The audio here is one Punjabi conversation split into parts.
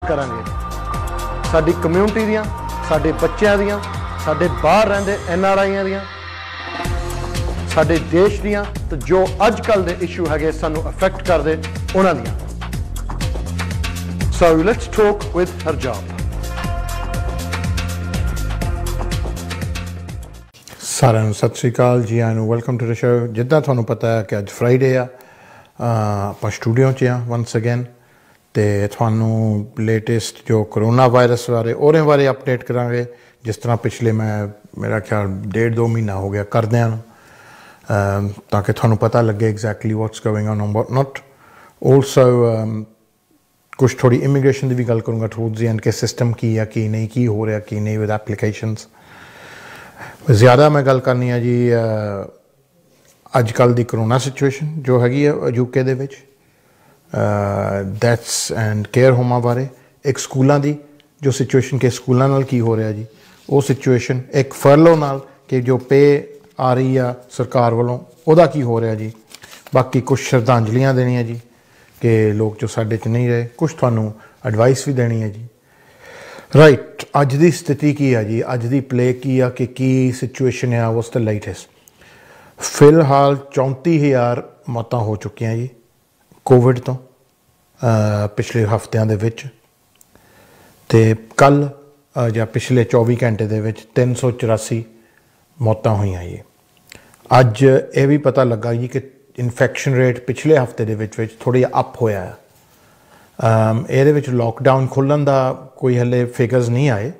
करांगे साडी कम्यूनिटी दियां, साडे बच्चों दियां, साडे बाहर रहंदे NRIयां दियां, साडे देश दियां, तो जो अजकल दे इशू है सानू अफेक्ट करदे उन्हां दियां। So let's talk with Harjap. साਰਿਆਂ ਨੂੰ ਸਤਿ ਸ਼੍ਰੀ ਅਕਾਲ ਜੀ, ਆਇਆਂ ਨੂੰ ਵੈਲਕਮ ਟੂ ਦ ਸ਼ੋ। ਜਿੱਦਾਂ ਤੁਹਾਨੂੰ ਪਤਾ ਹੈ ਕਿ ਅੱਜ ਫਰਾਈਡੇ ਆ, ਆਪਾਂ ਸਟੂਡੀਓ 'ਚ ਆ ਵੰਸ ਅਗੇਨ, ਅਤੇ ਤੁਹਾਨੂੰ ਲੇਟੈਸਟ ਜੋ ਕਰੋਨਾ ਵਾਇਰਸ ਬਾਰੇ ਉਹਦੇ ਬਾਰੇ ਅਪਡੇਟ ਕਰਾਂਗੇ। ਜਿਸ ਤਰ੍ਹਾਂ ਪਿਛਲੇ ਮੇਰਾ ਖਿਆਲ 1.5-2 ਮਹੀਨਾ ਹੋ ਗਿਆ ਕਰਦਿਆਂ ਨੂੰ, ਤਾਂ ਕਿ ਤੁਹਾਨੂੰ ਪਤਾ ਲੱਗੇ exactly what's going on what not. Also ਕੁਛ ਥੋੜ੍ਹੀ ਇਮੀਗ੍ਰੇਸ਼ਨ ਦੀ ਵੀ ਗੱਲ ਕਰੂੰਗਾ ਟੂਵਰਡਸ ਦੀ ਐਂਡ ਕਿ ਸਿਸਟਮ ਕੀ ਆ, ਕੀ ਨਹੀਂ, ਕੀ ਹੋ ਰਿਹਾ ਕੀ ਨਹੀਂ ਵਿਦ ਐਪਲੀਕੇਸ਼ਨਸ। ਜ਼ਿਆਦਾ ਮੈਂ ਗੱਲ ਕਰਨੀ ਆ ਜੀ ਅੱਜ ਕੱਲ੍ਹ ਦੀ ਕਰੋਨਾ ਸਿਚੁਏਸ਼ਨ ਜੋ ਹੈਗੀ ਆ UK ਦੇ ਵਿੱਚ, ਡੈਥਸ ਐਂਡ ਕੇਅਰ ਹੋਮਾਂ ਬਾਰੇ, ਇੱਕ ਸਕੂਲਾਂ ਦੀ ਜੋ ਸਿਚੁਏਸ਼ਨ ਕਿ ਸਕੂਲਾਂ ਨਾਲ ਕੀ ਹੋ ਰਿਹਾ ਜੀ ਉਹ ਸਿਚੁਏਸ਼ਨ, ਇੱਕ ਫਰਲੋ ਨਾਲ ਕਿ ਜੋ ਪੇ ਆ ਰਹੀ ਆ ਸਰਕਾਰ ਵੱਲੋਂ ਉਹਦਾ ਕੀ ਹੋ ਰਿਹਾ ਜੀ। ਬਾਕੀ ਕੁਛ ਸ਼ਰਧਾਂਜਲੀਆਂ ਦੇਣੀਆਂ ਜੀ ਕਿ ਲੋਕ ਜੋ ਸਾਡੇ 'ਚ ਨਹੀਂ ਰਹੇ, ਕੁਛ ਤੁਹਾਨੂੰ ਐਡਵਾਈਸ ਵੀ ਦੇਣੀ ਹੈ ਜੀ। ਰਾਈਟ, ਅੱਜ ਦੀ ਸਥਿਤੀ ਕੀ ਆ ਜੀ, ਅੱਜ ਦੀ ਪਲੇ ਕੀ ਆ, ਕਿ ਕੀ ਸਿਚੁਏਸ਼ਨ ਆ ਉਸ ਦਾ ਲੇਟੈਸਟ। ਫਿਲਹਾਲ 34,000 ਮੌਤਾਂ ਹੋ ਚੁੱਕੀਆਂ ਜੀ ਕੋਵਿਡ ਤੋਂ ਪਿਛਲੇ ਹਫ਼ਤਿਆਂ ਦੇ ਵਿੱਚ, ਅਤੇ ਕੱਲ੍ਹ ਜਾਂ ਪਿਛਲੇ 24 ਘੰਟੇ ਦੇ ਵਿੱਚ 384 ਮੌਤਾਂ ਹੋਈਆਂ ਜੀ। ਅੱਜ ਇਹ ਵੀ ਪਤਾ ਲੱਗਾ ਜੀ ਕਿ ਇਨਫੈਕਸ਼ਨ ਰੇਟ ਪਿਛਲੇ ਹਫ਼ਤੇ ਦੇ ਵਿੱਚ ਥੋੜ੍ਹਾ ਜਿਹਾ ਅਪ ਹੋਇਆ ਹੈ। ਇਹਦੇ ਵਿੱਚ ਲੋਕਡਾਊਨ ਖੁੱਲ੍ਹਣ ਦਾ ਕੋਈ ਹਲੇ ਫਿਗਰਸ ਨਹੀਂ ਆਏ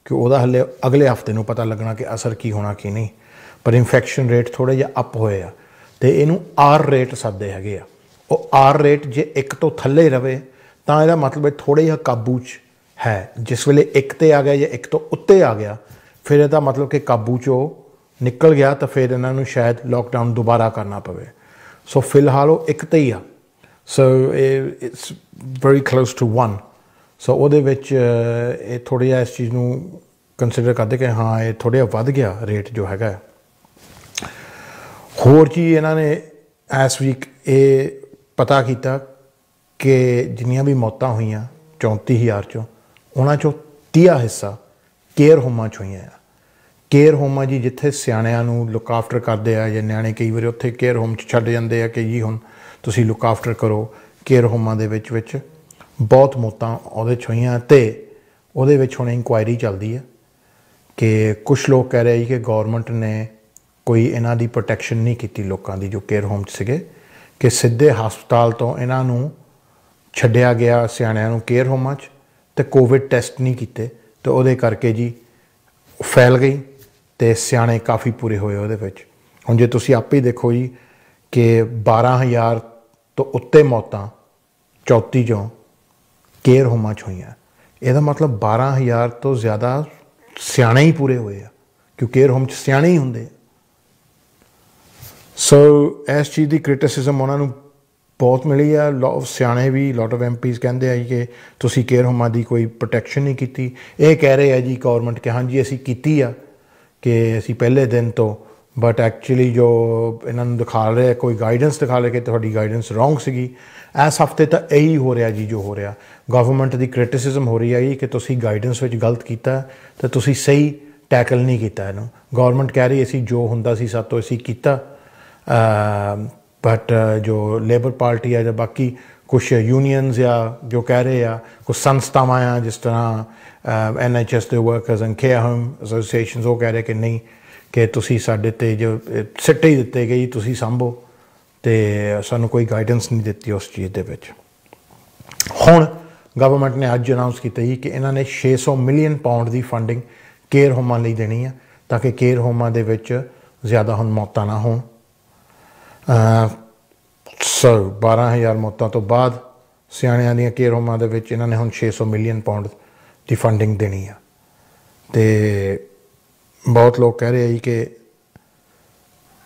ਕਿ ਉਹਦਾ ਹਲੇ ਅਗਲੇ ਹਫ਼ਤੇ ਨੂੰ ਪਤਾ ਲੱਗਣਾ ਕਿ ਅਸਰ ਕੀ ਹੋਣਾ ਕੀ ਨਹੀਂ, ਪਰ ਇਨਫੈਕਸ਼ਨ ਰੇਟ ਥੋੜ੍ਹੇ ਜਿਹਾ ਅਪ ਹੋਏ ਆ, ਅਤੇ ਇਹਨੂੰ R ਰੇਟ ਸੱਦਦੇ ਹੈਗੇ ਆ। ਉਹ R ਰੇਟ ਜੇ 1 ਤੋਂ ਥੱਲੇ ਰਵੇ ਤਾਂ ਇਹਦਾ ਮਤਲਬ ਥੋੜ੍ਹੇ ਜਿਹਾ ਕਾਬੂ 'ਚ ਹੈ। ਜਿਸ ਵੇਲੇ 1 'ਤੇ ਆ ਗਿਆ ਜਾਂ 1 ਤੋਂ ਉੱਤੇ ਆ ਗਿਆ, ਫਿਰ ਇਹਦਾ ਮਤਲਬ ਕਿ ਕਾਬੂ 'ਚੋਂ ਨਿਕਲ ਗਿਆ, ਤਾਂ ਫਿਰ ਇਹਨਾਂ ਨੂੰ ਸ਼ਾਇਦ ਲੋਕਡਾਊਨ ਦੁਬਾਰਾ ਕਰਨਾ ਪਵੇ। ਸੋ ਫਿਲਹਾਲ ਉਹ 1 'ਤੇ ਹੀ ਆ। So it's very close to 1। So ਉਹਦੇ ਵਿੱਚ ਇਹ ਥੋੜ੍ਹਾ ਜਿਹਾ ਇਸ ਚੀਜ਼ ਨੂੰ ਕੰਸੀਡਰ ਕਰਦੇ ਕਿ ਹਾਂ ਇਹ ਥੋੜ੍ਹਾ ਜਿਹਾ ਵੱਧ ਗਿਆ ਰੇਟ ਜੋ ਹੈਗਾ। ਹੋਰ ਚੀਜ਼ ਇਹਨਾਂ ਨੇ ਇਸ ਵੀਕ ਇਹ ਪਤਾ ਕੀਤਾ ਕਿ ਜਿੰਨੀਆਂ ਵੀ ਮੌਤਾਂ ਹੋਈਆਂ 34,000 'ਚੋਂ, ਉਹਨਾਂ 'ਚੋਂ 30 ਹਿੱਸਾ ਕੇਅਰ ਹੋਮਾਂ 'ਚ ਹੋਈਆਂ ਆ। ਕੇਅਰ ਹੋਮਾਂ ਜੀ ਜਿੱਥੇ ਸਿਆਣਿਆਂ ਨੂੰ ਲੁੱਕ ਆਫਟਰ ਕਰਦੇ ਆ, ਜਾਂ ਨਿਆਣੇ ਕਈ ਵਾਰੀ ਉੱਥੇ ਕੇਅਰ ਹੋਮ 'ਚ ਛੱਡ ਜਾਂਦੇ ਆ ਕਿ ਜੀ ਹੁਣ ਤੁਸੀਂ ਲੁੱਕ ਆਫਟਰ ਕਰੋ। ਕੇਅਰ ਹੋਮਾਂ ਦੇ ਵਿੱਚ ਬਹੁਤ ਮੌਤਾਂ ਉਹਦੇ 'ਚ ਹੋਈਆਂ, ਅਤੇ ਉਹਦੇ ਵਿੱਚ ਹੁਣ ਇਨਕੁਆਇਰੀ ਚੱਲਦੀ ਹੈ ਕਿ ਕੁਛ ਲੋਕ ਕਹਿ ਰਹੇ ਜੀ ਕਿ ਗੌਰਮੈਂਟ ਨੇ ਕੋਈ ਇਹਨਾਂ ਦੀ ਪ੍ਰੋਟੈਕਸ਼ਨ ਨਹੀਂ ਕੀਤੀ ਲੋਕਾਂ ਦੀ ਜੋ ਕੇਅਰ ਹੋਮ 'ਚ ਸੀਗੇ, ਕਿ ਸਿੱਧੇ ਹਸਪਤਾਲ ਤੋਂ ਇਹਨਾਂ ਨੂੰ ਛੱਡਿਆ ਗਿਆ ਸਿਆਣਿਆਂ ਨੂੰ ਕੇਅਰ ਹੋਮਾਂ 'ਚ, ਅਤੇ ਕੋਵਿਡ ਟੈਸਟ ਨਹੀਂ ਕੀਤੇ, ਅਤੇ ਉਹਦੇ ਕਰਕੇ ਜੀ ਫੈਲ ਗਈ, ਅਤੇ ਸਿਆਣੇ ਕਾਫੀ ਪੂਰੇ ਹੋਏ ਉਹਦੇ ਵਿੱਚ। ਹੁਣ ਜੇ ਤੁਸੀਂ ਆਪੇ ਦੇਖੋ ਜੀ ਕਿ 12,000 ਤੋਂ ਉੱਤੇ ਮੌਤਾਂ 34 ਚੋਂ ਕੇਅਰ ਹੋਮਾਂ 'ਚ ਹੋਈਆਂ। ਇਹਦਾ ਮਤਲਬ 12,000 ਤੋਂ ਜ਼ਿਆਦਾ ਸਿਆਣੇ ਹੀ ਪੂਰੇ ਹੋਏ ਆ, ਕਿਉਂਕਿ ਕੇਅਰ ਹੋਮ 'ਚ ਸਿਆਣੇ ਹੀ ਹੁੰਦੇ ਆ। ਸੋ ਇਸ ਚੀਜ਼ ਦੀ ਕ੍ਰਿਟਿਸਿਜ਼ਮ ਉਹਨਾਂ ਨੂੰ ਬਹੁਤ ਮਿਲੀ ਆ। ਸਿਆਣੇ ਵੀ ਲੋਟ ਆਫ MPs ਕਹਿੰਦੇ ਆ ਜੀ ਕਿ ਤੁਸੀਂ ਕੇਅਰ ਹੋਮਾਂ ਦੀ ਕੋਈ ਪ੍ਰੋਟੈਕਸ਼ਨ ਨਹੀਂ ਕੀਤੀ। ਇਹ ਕਹਿ ਰਹੇ ਆ ਜੀ ਗੌਰਮੈਂਟ ਕਿ ਹਾਂਜੀ ਅਸੀਂ ਕੀਤੀ ਆ, ਕਿ ਅਸੀਂ ਪਹਿਲੇ ਦਿਨ ਤੋਂ, ਬਟ ਐਕਚੁਅਲੀ ਜੋ ਇਹਨਾਂ ਨੂੰ ਦਿਖਾ ਰਹੇ ਕੋਈ ਗਾਈਡੈਂਸ ਦਿਖਾ ਰਹੇ ਕਿ ਤੁਹਾਡੀ ਗਾਈਡੈਂਸ ਰੋਂਗ ਸੀਗੀ। ਇਸ ਹਫ਼ਤੇ ਤਾਂ ਇਹੀ ਹੋ ਰਿਹਾ ਜੀ ਜੋ ਹੋ ਰਿਹਾ। ਗਵਰਨਮੈਂਟ ਦੀ ਕ੍ਰਿਟਿਸਿਜ਼ਮ ਹੋ ਰਹੀ ਹੈ ਜੀ ਕਿ ਤੁਸੀਂ ਗਾਈਡੈਂਸ ਵਿੱਚ ਗਲਤ ਕੀਤਾ, ਅਤੇ ਤੁਸੀਂ ਸਹੀ ਟੈਕਲ ਨਹੀਂ ਕੀਤਾ ਇਹਨੂੰ। ਗੌਰਮੈਂਟ ਕਹਿ ਰਹੀ ਅਸੀਂ ਜੋ ਹੁੰਦਾ ਸੀ ਸਾਤੋਂ ਅਸੀਂ ਕੀਤਾ, ਬਟ ਜੋ ਲੇਬਰ ਪਾਰਟੀ ਆ ਜਾਂ ਬਾਕੀ ਕੁਛ ਯੂਨੀਅਨਸ ਆ ਜੋ ਕਹਿ ਰਹੇ ਆ, ਕੁਛ ਸੰਸਥਾਵਾਂ ਆ ਜਿਸ ਤਰ੍ਹਾਂ NHS ਦੇ workers and care home associations, ਉਹ ਕਹਿ ਰਹੇ ਕਿ ਨਹੀਂ, ਕਿ ਤੁਸੀਂ ਸਾਡੇ 'ਤੇ ਜੋ ਸਿੱਟੇ ਹੀ ਦਿੱਤੇ ਗਏ ਤੁਸੀਂ ਸਾਂਭੋ, ਅਤੇ ਸਾਨੂੰ ਕੋਈ ਗਾਈਡੈਂਸ ਨਹੀਂ ਦਿੱਤੀ ਉਸ ਚੀਜ਼ ਦੇ ਵਿੱਚ। ਹੁਣ ਗਵਰਨਮੈਂਟ ਨੇ ਅੱਜ ਅਨਾਊਂਸ ਕੀਤਾ ਜੀ ਕਿ ਇਹਨਾਂ ਨੇ 600 ਮਿਲੀਅਨ ਪਾਉਂਡ ਦੀ ਫੰਡਿੰਗ ਕੇਅਰ ਹੋਮਾਂ ਲਈ ਦੇਣੀ ਆ, ਤਾਂ ਕਿ ਕੇਅਰ ਹੋਮਾਂ ਦੇ ਵਿੱਚ ਜ਼ਿਆਦਾ ਹੁਣ ਮੌਤਾਂ ਨਾ ਹੋਣ। ਸੋ 12,000 ਮੌਤਾਂ ਤੋਂ ਬਾਅਦ ਸਿਆਣਿਆਂ ਦੀਆਂ ਕੇਅਰ ਹੋਮਾਂ ਦੇ ਵਿੱਚ ਇਹਨਾਂ ਨੇ ਹੁਣ 600 ਮਿਲੀਅਨ ਪਾਉਂਡ ਦੀ ਫੰਡਿੰਗ ਦੇਣੀ ਆ। ਅਤੇ ਬਹੁਤ ਲੋਕ ਕਹਿ ਰਹੇ ਆ ਜੀ ਕਿ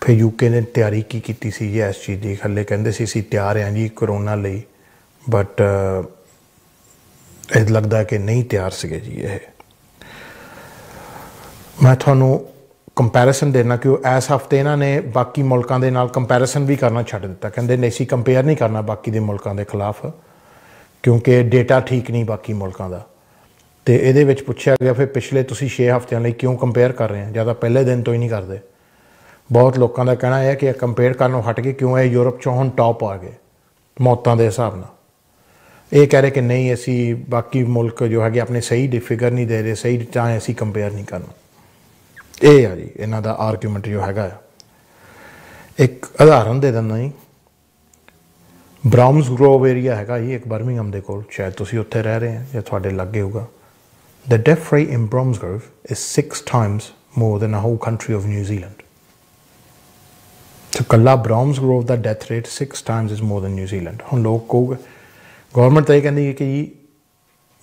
ਫਿਰ UK ਨੇ ਤਿਆਰੀ ਕੀ ਕੀਤੀ ਸੀ ਜੀ ਇਸ ਚੀਜ਼ ਦੀ। ਹਾਲੇ ਕਹਿੰਦੇ ਸੀ ਅਸੀਂ ਤਿਆਰ ਹਾਂ ਜੀ ਕਰੋਨਾ ਲਈ, ਬਟ ਇਹ ਲੱਗਦਾ ਕਿ ਨਹੀਂ ਤਿਆਰ ਸੀਗੇ ਜੀ। ਇਹ ਮੈਂ ਤੁਹਾਨੂੰ ਕੰਪੈਰੀਸਨ ਦੇਣਾ ਕਿ ਇਸ ਹਫ਼ਤੇ ਇਹਨਾਂ ਨੇ ਬਾਕੀ ਮੁਲਕਾਂ ਦੇ ਨਾਲ ਕੰਪੈਰੀਸਨ ਵੀ ਕਰਨਾ ਛੱਡ ਦਿੱਤਾ। ਕਹਿੰਦੇ ਨਹੀਂ ਅਸੀਂ ਕੰਪੇਅਰ ਨਹੀਂ ਕਰਨਾ ਬਾਕੀ ਦੇ ਮੁਲਕਾਂ ਦੇ ਖਿਲਾਫ, क्योंकि डेटा ठीक नहीं बाकी मुल्कों का। तो ये पूछा गया फिर पिछले तुसी 6 हफ्तियां लिए क्यों कंपेयर कर रहे हैं, ज़्यादा पहले दिन तो ही नहीं करते। बहुत लोगों का कहना है कि कंपेयर करनों हट के क्यों है यूरोप चों हुण टॉप आ गए मौतों के हिसाब नाल। ये कह रहे कि नहीं असी बाकी मुल्क जो है अपने सही फिगर नहीं दे रहे, सही चाहे असी कंपेयर नहीं करना। ये आ जी इन्हों का आर्गूमेंट जो है। एक उदाहरण दे दिंदा जी, ब्राउम्सग्रोव एरिया है जी एक बर्मिंघम के कोल, शायद तुसी उत्थे रह रहे हैं या तुहाडे लागे होगा। The death rate in Bromsgrove is 6 times more than the whole country of New Zealand. So Kalla Bromsgrove का death rate 6 times is more than New Zealand। हम लोग कहोगे गवर्नमेंट तो ये कहती है कि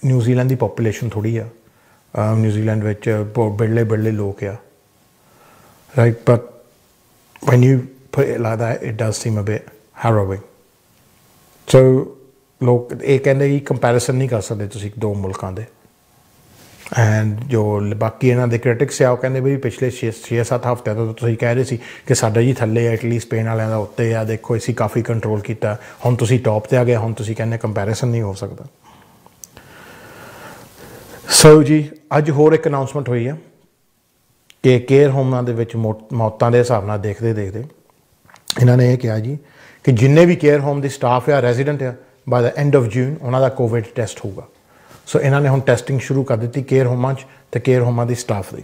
न्यूजीलैंड की पॉपूलेशन थोड़ी है, न्यूजीलैंड विच बड़े बड़े लोग आ, right, but when you put it like that it does seem a bit harrowing। So लोग ये कहते कि कंपैरिजन नहीं कर सकते तुसी दो मुल्कों के। एंड जो बाकी इन्हों के क्रिटिक्स आ कहते भी पिछले 6-7 हफ्ते तो तुम कह रहे थे कि साडा जी थले इटली स्पेन वाले का उत्ते आ, देखो असी काफ़ी कंट्रोल किया, हुण तुसी टॉप ते आ गए, हुण तुसी कहने कंपैरिजन नहीं हो सकता। सो जी अज होर एक अनाउंसमेंट हुई है कि केयर होमां दे विच मौतां दे हिसाब नाल देखते देखते इन्होंने ये कहा जी कि जिन्ने भी केयर होम की स्टाफ या रेजिडेंट आ by the end of June उन्होंने कोविड टेस्ट होगा। सो इन्होंने हुण टेस्टिंग शुरू कर दी केयर होमां तो केयर होमां की स्टाफ की,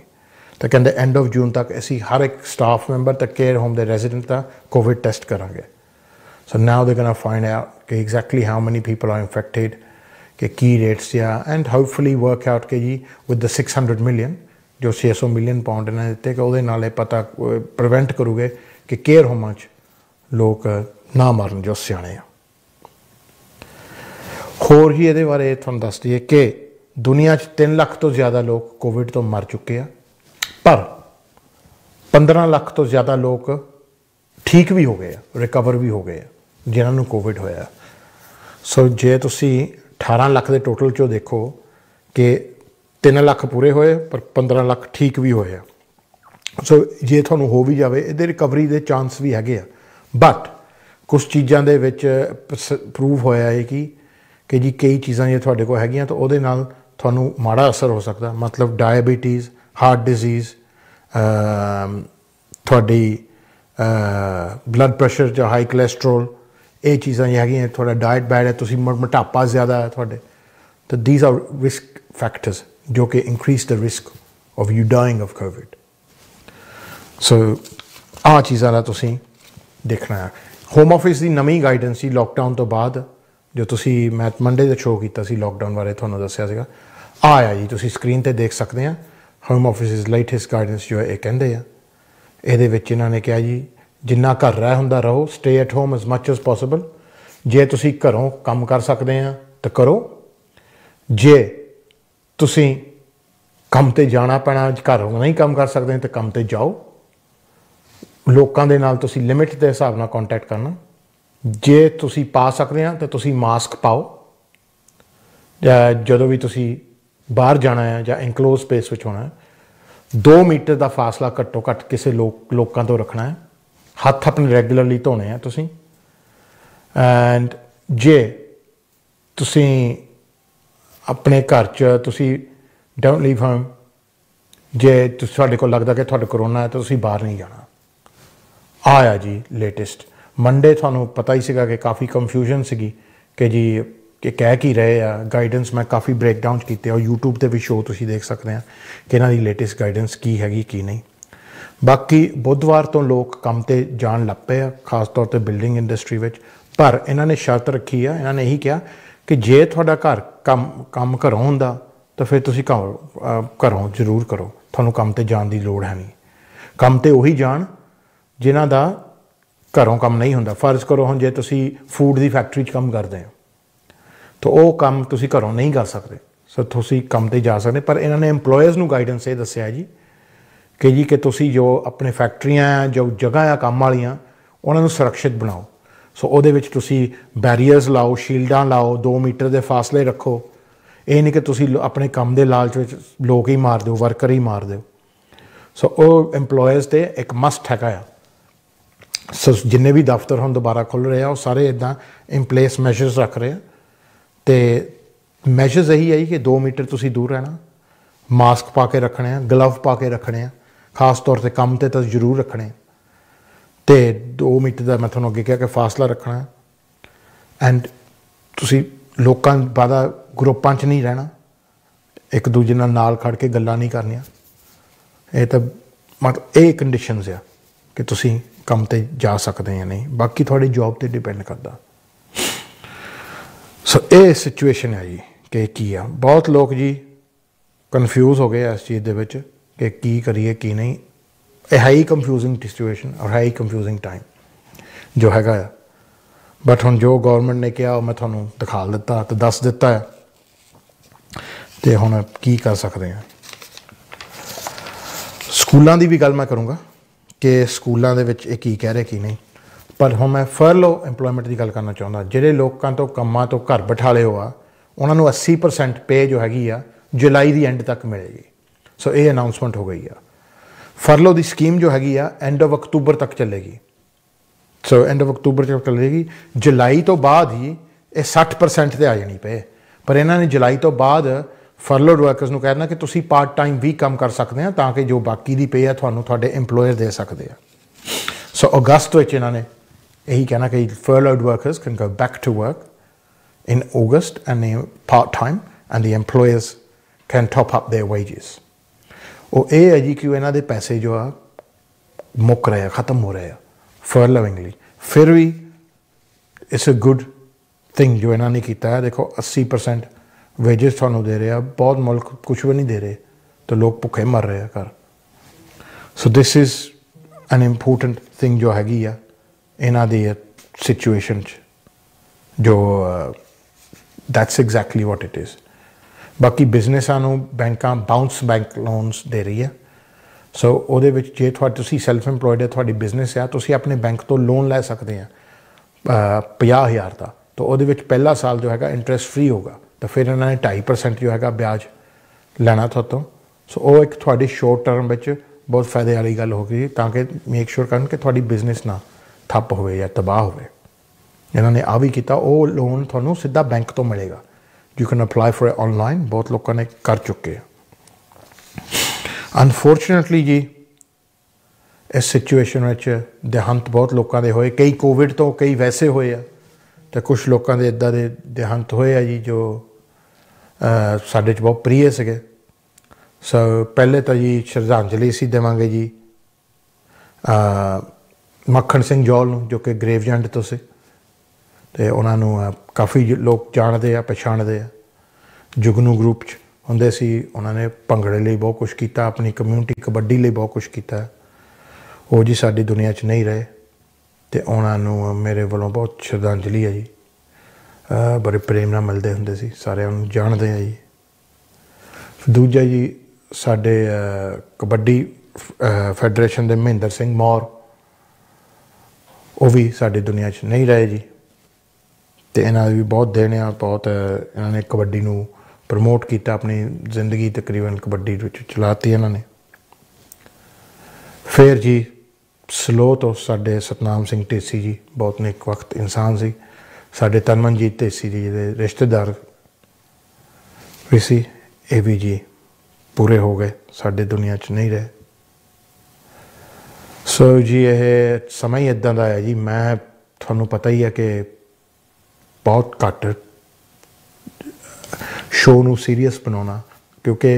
तो कहते एंड ऑफ जून तक असी हर एक स्टाफ मैंबर तो केयर होम के रेजिडेंट का कोविड टेस्ट करांगे। So now they gonna find out कि exactly how many people are infected, कि की रेट्स या, एंड होपफुली वर्क आउट के जी विद द 600 मिलियन जो 600 मिलियन पाउंड इन्होंने दिते कि वो पता प्रिवेंट करोगे कि केयर होमां लोग ना मरन जो सियाणे आ। होर ही ये बारे थोड़ा दस दिए कि दुनिया 3 लाख तो ज़्यादा लोग कोविड तो मर चुके हैं, पर 15 लाख तो ज़्यादा लोग ठीक भी हो गए, रिकवर भी हो गए जिन्होंने कोविड होया। सो जे तुसी 18 लाख के टोटल चो देखो कि 3 लाख पूरे होए पर 15 लाख ठीक भी होए। सो जे थोनों हो भी जाए ये रिकवरी के चांस भी है, बट कुछ चीज़ों के प्रूव होया है कि जी कई चीज़ां जे तुहाडे कोल हैगियां तो उहदे नाल तुहानूं माड़ा असर हो सकता, मतलब डायबिटीज़, हार्ट डिजीज़, तुहाडी ब्लड प्रेशर जो हाई कोलेस्ट्रोल, ये चीज़ां हैगियां, तुहाडा डाइट बैड है, तुसीं मोटापा ज़्यादा है तुहाडे, तो दीज आर रिस्क फैक्टर्स जो कि increase the risk of you dying of covid. So आ चीज़ां दा तुसीं देखना है। होम ऑफिस की नवीं गाइडेंस सी लॉकडाउन तो बाद जो तुसी मैं मंडे का शो किया सी लॉकडाउन बारे तुहानूं दस्सिया सीगा, आया जी तुसी स्क्रीन पर देख सकते हैं। होम ऑफिस लेटेस्ट गाइडेंस जो है ये कहते हैं, ये इन्होंने कहा जी जिन्ना घर रह होंदा रहो, stay at home as much as possible. जे तुसी घरों काम कर सकते हैं तो करो, जे तुसी काम ते जाना पैना घरों नहीं काम कर सकते तो काम ते जाओ। लोगों के नाल तुसी लिमिट के हिसाब नाल कॉन्टैक्ट करना, जे तुसी पा सकते हैं तो तुसी मास्क पाओ, जो भी तुसी बाहर जाना है या इनक्लोज स्पेस में होना है, 2 मीटर का फासला घट्टो घट्ट किसी लोगों तो रखना है, हत्थ अपने रेगुलरली धोने हैं तुसी। एंड जे तुसी अपने घर च तुसी डोंट लीव होम, जे तुहाडे कोल लगदा कि तुहाडे कोरोना है तो तुसी बाहर नहीं जाना। आया जी लेटेस्ट मंडे थानू पता ही सीगा कि काफ़ी कन्फ्यूजन सी कि जी कि कह की रहे आ गाइडेंस, मैं काफ़ी ब्रेकडाउन किए और यूट्यूब पर भी शो तुसी देख सकते हैं कि इन्हों की लेटेस्ट गाइडेंस की हैगी की नहीं। बाकी बुधवार तो लोग काम ते जान लग पे, खास तौर पर बिल्डिंग इंडस्ट्री में, पर इन्होंने शर्त रखी है, इन्होंने यही कहा कि जे थोड़ा घर काम घरों होंदा तो फिर तुसी घरों जरूर करो, थानू काम ते जान की लोड़ है नहीं। काम ते उही जान जिन्हां दा घरों काम नहीं होंदा। फर्ज करो हम जे तुसी फूड की फैक्ट्री काम करते हो तो वह काम तुसी घरों नहीं कर सकते, सो तुसी काम ते जा सकते, पर इन्होंने एम्पलॉयज़ नू गाइडेंस ये दस्सिया जी कि तुसी जो अपने फैक्ट्रियां जो जगह आ काम वालियां उन्होंने सुरक्षित बनाओ। सो उहदे विच तुसी बैरीयर्स लाओ, शील्डां लाओ, 2 मीटर के फासले रखो। ये नहीं कि तुसी अपने काम के लालच विच लोग ही मार दो, वर्कर ही मार दो। सो वो एम्पलॉयज़ ते एक मस्ट हैगा। सो जिन्ने भी दफ्तर हम दोबारा खुल रहे हैं वो सारे इदा इन प्लेस मैशर्स रख रहे हैं तो मैजर्स यही है कि 2 मीटर तुसी दूर रहना, मास्क पा के रखने, ग्लव पा के रखने, खास तौर पर काम ते तो जरूर रखने, तो 2 मीटर का मैं थोड़ा अगे कहा कि फासला रखना है। एंड तुसी लोकां बादा ग्रुपां च नहीं रहना, एक दूजे नाल खड़ के गल्लां नहीं करनियां। ये तो मतलब ये कंडीशनस आ कि तुसी काम ते जा सकते या नहीं, बाकी थोड़ी जॉब ते डिपेंड करता। सो ये सिचुएशन है जी कि की आ। बहुत लोग जी कन्फ्यूज़ हो गए इस चीज़ दे विच कि की करिए की नहीं। ये है ही कंफ्यूजिंग सिचुएशन और है ही कंफ्यूजिंग टाइम जो हैगा। बट हुण जो गवर्नमेंट ने कहा मैं थोनों दिखा दिता तो दस दिता है, तो हुण की कर सकते हैं। स्कूलों की भी गल मैं करूँगा कि स्कूलों के विच की कह रहे की नहीं, पर हुण मैं फरलो एम्पलॉयमेंट की गल करना चाहता। जिहड़े लोगों तो कामां तो घर बिठा लिओ आ, उन्होंने 80% पे जो हैगी आ जुलाई की एंड तक मिलेगी। सो ये अनाउंसमेंट हो गई आ। फरलो की स्कीम जो हैगी आ एंड ऑफ अक्तूबर तक चलेगी। सो एंड ऑफ अक्तूबर तक चलेगी। जुलाई तो बाद ही ये 60% ते आ जानी पे, पर इन्होंने जुलाई तो बाद फरलोड वर्कर्स को कहना कि तुसी पार्ट टाइम भी काम कर सकते हैं ताकि जो बाकी की पे है थानू थोड़े एम्पलॉयर दे सकते हैं। सो अगस्त में इन्होंने यही कहना कि furloughed workers can go back to work in August and part time and the employers can top up their wages. वो ये है जी कि इन्हों के पैसे जो आ मुक रहे हैं, ख़त्म हो रहे हैं फरलोइंगली। फिर भी इट्स अ गुड थिंग जो इन्होंने किया है। देखो 80% वेजेस थानू दे रहे हैं, बहुत मुल्क कुछ भी नहीं दे रहे, तो लोग भुखे मर रहे हैं घर। So this is an important thing जो हैगी आ इन्हां दी सिचुएशन जो that's exactly what it is. बाकी बिजनेसां नूं बैंकां बाउंस बैंक लोन्स दे रही है। सो ਉਹਦੇ ਵਿੱਚ ਜੇ ਤੁਸੀਂ ਸੈਲਫ ਐਮਪਲੋਇਡ ਹੈ, ਤੁਹਾਡੀ ਬਿਜ਼ਨਸ ਆ, ਤੁਸੀਂ ਆਪਣੇ ਬੈਂਕ ਤੋਂ ਲੋਨ ਲੈ ਸਕਦੇ ਆ 50,000 ਦਾ। तो ਉਹਦੇ ਵਿੱਚ ਪਹਿਲਾ ਸਾਲ ਜੋ ਹੈਗਾ ਇੰਟਰਸਟ ਫ੍ਰੀ ਹੋਗਾ, ਤਾਂ ਫਿਰ ਇਹਨਾਂ ਨੇ 2.5% ਜੋ ਹੈਗਾ ਵਿਆਜ ਲੈਣਾ ਤੁਹਾਤੋਂ। ਸੋ ਉਹ ਇੱਕ ਤੁਹਾਡੀ ਸ਼ੋਰਟ ਟਰਮ ਵਿੱਚ ਬਹੁਤ ਫਾਇਦੇ ਵਾਲੀ ਗੱਲ ਹੋ ਗਈ, ਤਾਂ ਕਿ ਮੇਕ ਸ਼ੋਰ ਕਰਨ ਕਿ ਤੁਹਾਡੀ ਬਿਜ਼ਨਸ ਨਾ ਠੱਪ ਹੋਵੇ ਜਾਂ ਤਬਾਹ ਹੋਵੇ। ਇਹਨਾਂ ਨੇ ਆ ਵੀ ਕੀਤਾ, ਉਹ ਲੋਨ ਤੁਹਾਨੂੰ ਸਿੱਧਾ ਬੈਂਕ ਤੋਂ ਮਿਲੇਗਾ। You can apply for it online, ਬਹੁਤ ਲੋਕਾਂ ਨੇ ਕਰ ਚੁੱਕੇ ਆ। ਅਨਫੋਰਚੂਨੇਟਲੀ ਜੀ इस सिचुएशन में देहांत बहुत लोगों के होए, कई कोविड तो कई वैसे होए आ, तो कुछ लोगों के इदा के देहांत होए आ जी जो साढ़े बहुत प्रिय से। सो पहले तो जी श्रद्धांजलि असीं देवांगे जी मक्खन सिंह जौल जो कि ग्रेवजैंड तो से, तो उन्होंने काफ़ी लोग जानते हैं पछाणते हैं। जुगनू ग्रुप होंदे सी, उन्होंने भंगड़े लिए बहुत कुछ किया, अपनी कम्यूनिटी कबड्डी लिए बहुत कुछ किया। वो जी साडी दुनिया च नहीं रहे, तो उन्होंने मेरे वालों बहुत श्रद्धांजलि है जी। बड़े प्रेम नाल मिलते होंदे सी, सारे उन्हें जानते हैं जी। दूजा जी साडे कबड्डी फैडरेशन के महेंद्र सिंह मौर, वो भी साडी दुनिया च नहीं रहे जी। तो इन्हों भी बहुत देने, बहुत इन्होंने कबड्डी नूं प्रमोट किया, अपनी जिंदगी तकरीबन कबड्डी चलाती इन्होंने। फिर जी स्लो तो साडे सतनाम सिंह ढेसी जी बहुत नेक वक्त इंसान सी, साडे तनमनजीत ढेसी जी दे रिश्तेदार भी सी, ये भी जी पूरे हो गए, साडे दुनिया च नहीं रहे। सो जी यह समय इदां दा है जी, मैं तुहानूं पता ही है कि बहुत घट शो नूं सीरीयस बनाउणा, क्योंकि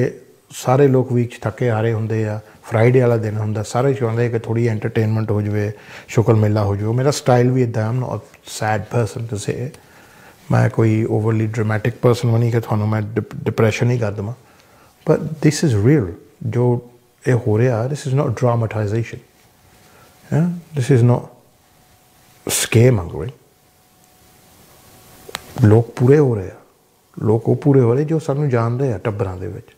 सारे लोग वीक थके हारे होंदे आ। फ्राइडे वाला दिन होंदा, सारे चाहते कि थोड़ी एंटरटेनमेंट हो जाए, शुक्र मेला हो जाए। मेरा स्टाइल भी इदा, I am not sad person to say, मैं कोई ओवरली ड्रामेटिक पर्सन भी नहीं कि थानू मैं डिप्रैशन ही कर देवां, बट दिस इज़ रियल जो ये हो रहा। This is not dramatisation, this is not square mongering. लोग पूरे हो रहे हैं, लोग वो पूरे हो रहे जो सानू जानते हैं टब्बरां दे विच।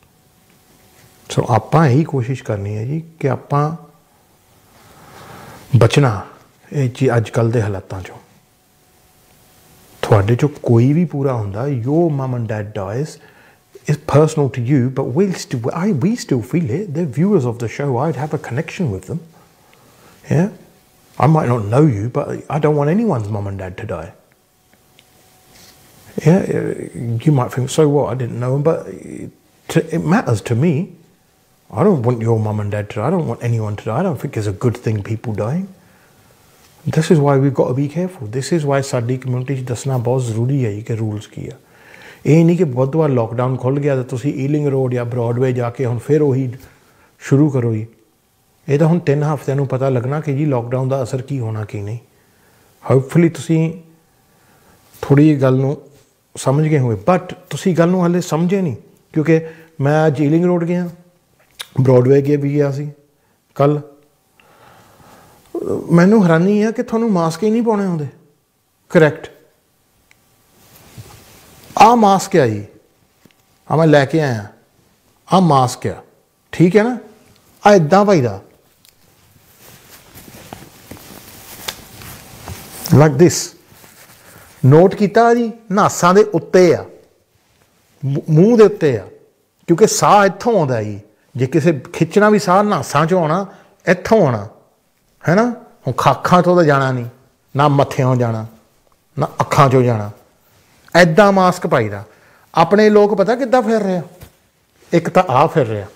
सो आपां यही कोशिश करनी है जी कि आपां बचना ये चीज़ अजकल के हालातों चों। तुहाडे चों कोई भी पूरा हुंदा, your mum and dad dies is personal to you, but we still feel it. They're viewers of the show. I'd have a connection with them. Yeah, I might not know you, but I don't want anyone's mum and dad to die. Yeah, you might think, so what? I didn't know him, but it matters to me. I don't want your mum and dad to die. I don't want anyone to die. I don't think it's a good thing, people dying. This is why we've got to be careful. This is why sari community दसना बहुत ज़रूरी है कि rules की है. ये नहीं कि बहुत बार लॉकडाउन खुल गया तो तुसी ईलिंग रोड या ब्रॉडवे जाके हुण फिर वही शुरू करो जी. ये तो हुण 3 हफ्तिਆਂ ਨੂੰ पता लगना कि जी लॉकडाउन का असर की होना की नहीं. होपफुली तुसी थोड़ी गल नूं समझ गए होंगे, बट तुसी गल नूं हाले समझे नहीं, क्योंकि मैं अज ईलिंग रोड गया, ब्रॉडवे गया भी गया सी कल. मैनू हैरानी है कि थानू मास्क ही नहीं पाने आउंदे. करैक्ट, आ मास्क है जी, आ मैं लैके आया, आ मास्क है, ठीक है ना. आ इदां पाईदा लाइक दिस. नोट किया जी, नासां दे उत्ते आ, मूँह दे उत्ते आ, क्योंकि साह इत्थों आउंदा जी. जे किसे खिच्चना भी साह नासां चों आउणा, इत्थों आउणा है ना. हुण खाखां तो जाना नहीं, ना मत्थेओं जाना, ना अखां चों जाना. ऐदां मास्क पाईदा. अपने लोग पता किद्दां फिर रहे, एक तो आ फिर रहा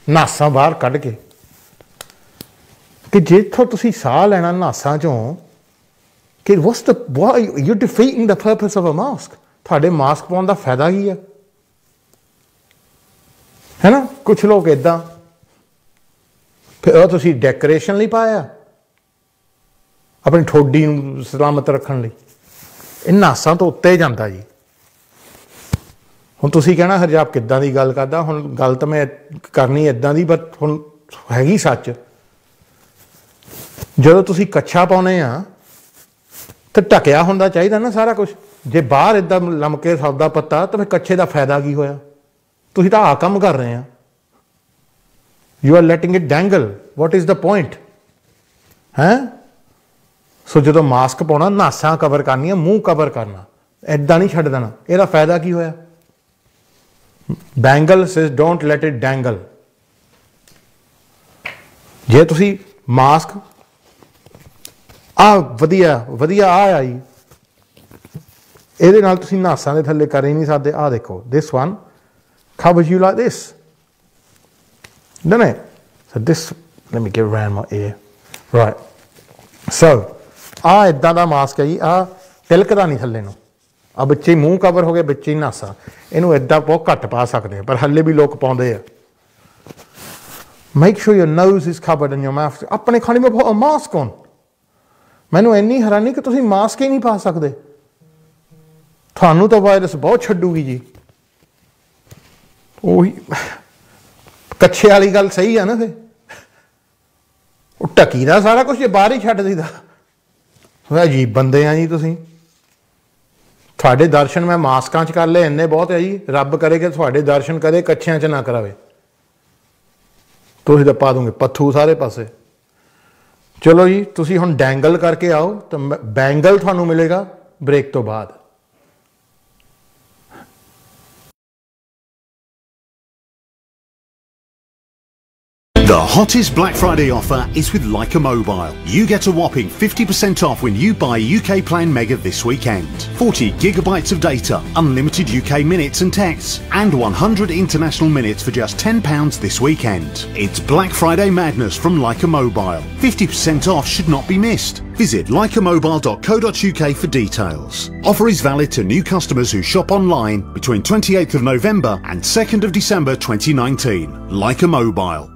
नासां बाहर कढ के, कि जिथों तुसीं साह लैना नासां चों, कि why you're defeating the purpose of a mask. ਤੁਹਾਡੇ मास्क पाउण ਦਾ फायदा की है ना. कुछ लोग इदां फिर ਉਹ ਤੁਸੀਂ ਡੈਕੋਰੇਸ਼ਨ ਲਈ ਪਾਇਆ, अपनी ठोडी ਨੂੰ सलामत रखण ਲਈ. ਇਹ ਨਾਸਾਂ ਤੋਂ ਉੱਤੇ ਜਾਂਦਾ जी. ਹੁਣ ਤੁਸੀਂ ਕਹਿਣਾ ਹਰਜਾਬ ਕਿੱਦਾਂ ਦੀ ਗੱਲ ਕਰਦਾ. ਹੁਣ ਗੱਲ ਤਾਂ ਮੈਂ ਕਰਨੀ ਇੱਦਾਂ ਦੀ, ਬਟ ਹੁਣ ਹੈਗੀ ਸੱਚ. ਜਦੋਂ ਤੁਸੀਂ ਕੱਛਾ ਪਾਉਨੇ ਆ तो ढकिया होना चाहिए ना सारा कुछ. जे बाहर इदा लमके सौदा पत्ता तो फिर कच्छे का फायदा की होया. तुसीं तां आ काम कर रहे हैं. You are letting it dangle. What is the point है. सो जो मास्क पाना, नासां कवर करनियां, मूँह कवर करना, इदा नहीं छड्ड देना. इहदा फायदा की होया. Bangle says don't let it dangle. जे तुसीं मास्क आ वधिया वधिया आ जी, ਇਹਦੇ ਨਾਲ ਤੁਸੀਂ ਨਾਸਾਂ ਦੇ ਥੱਲੇ ਕਰ ਹੀ ਨਹੀਂ ਸਕਦੇ. ਆ ਦੇਖੋ, this one covers you like this, doesn't it? So this, let me get around my ear, right. So ਆ ਇਦਾਂ ਦਾ ਮਾਸਕ ਹੈ ਜੀ. ਆ ਤਿਲਕਦਾ ਨਹੀਂ ਥੱਲੇ ਨੂੰ. ਆ ਬੱਚੇ ਮੂੰਹ ਕਵਰ ਹੋ ਗਏ, ਬੱਚੇ ਹੀ ਨਾਸਾਂ. ਇਹਨੂੰ ਇਦਾਂ ਬਹੁਤ ਘੱਟ ਪਾ ਸਕਦੇ ਆ, ਪਰ ਹੱਲੇ ਵੀ ਲੋਕ ਪਾਉਂਦੇ ਆ. Make sure your nose is covered and your mouth. ਆਪਣੇ ਖਾਣੇ में put a mask on. ਮੈਨੂੰ ਇੰਨੀ ਹੈਰਾਨੀ ਕਿ ਤੁਸੀਂ ਮਾਸਕ ਹੀ ਨਹੀਂ ਪਾ ਸਕਦੇ. ਤੁਹਾਨੂੰ ਤਾਂ ਵਾਇਰਸ ਬਹੁਤ ਛੱਡੂਗੀ ਜੀ. ਉਹੀ ਕੱਛੇ ਵਾਲੀ ਗੱਲ ਸਹੀ ਆ ਨਾ. ਫਿਰ ਉਹ ਢਕੀ ਦਾ ਸਾਰਾ ਕੁਝ, ਜੇ ਬਾਹਰ ਹੀ ਛੱਡ ਦਿੱਤਾ. ਅਜੀਬ ਬੰਦੇ ਆ ਜੀ ਤੁਸੀਂ. ਤੁਹਾਡੇ ਦਰਸ਼ਨ ਮੈਂ ਮਾਸਕਾਂ 'ਚ ਕਰ ਲਏ, ਇੰਨੇ ਬਹੁਤ ਹੈ ਜੀ. ਰੱਬ ਕਰੇ ਕਿ ਤੁਹਾਡੇ ਦਰਸ਼ਨ ਕਦੇ ਕੱਛਿਆਂ 'ਚ ਨਾ ਕਰਾਵੇ. ਤੁਸੀਂ ਤਾਂ ਪਾ ਦੋਗੇ ਪੱਥੂ ਸਾਰੇ ਪਾਸੇ. चलो जी, तुसी हुण डैंगल करके आओ तो बैंगल थानू मिलेगा ब्रेक तो बाद. The hottest Black Friday offer is with Leica Mobile. You get a whopping 50% off when you buy UK Plan Mega this weekend. 40 gigabytes of data, unlimited UK minutes and texts, and 100 international minutes for just £10 this weekend. It's Black Friday madness from Leica Mobile. 50% off should not be missed. Visit leicamobile.co.uk for details. Offer is valid to new customers who shop online between 28th of November and 2nd of December 2019. Leica Mobile.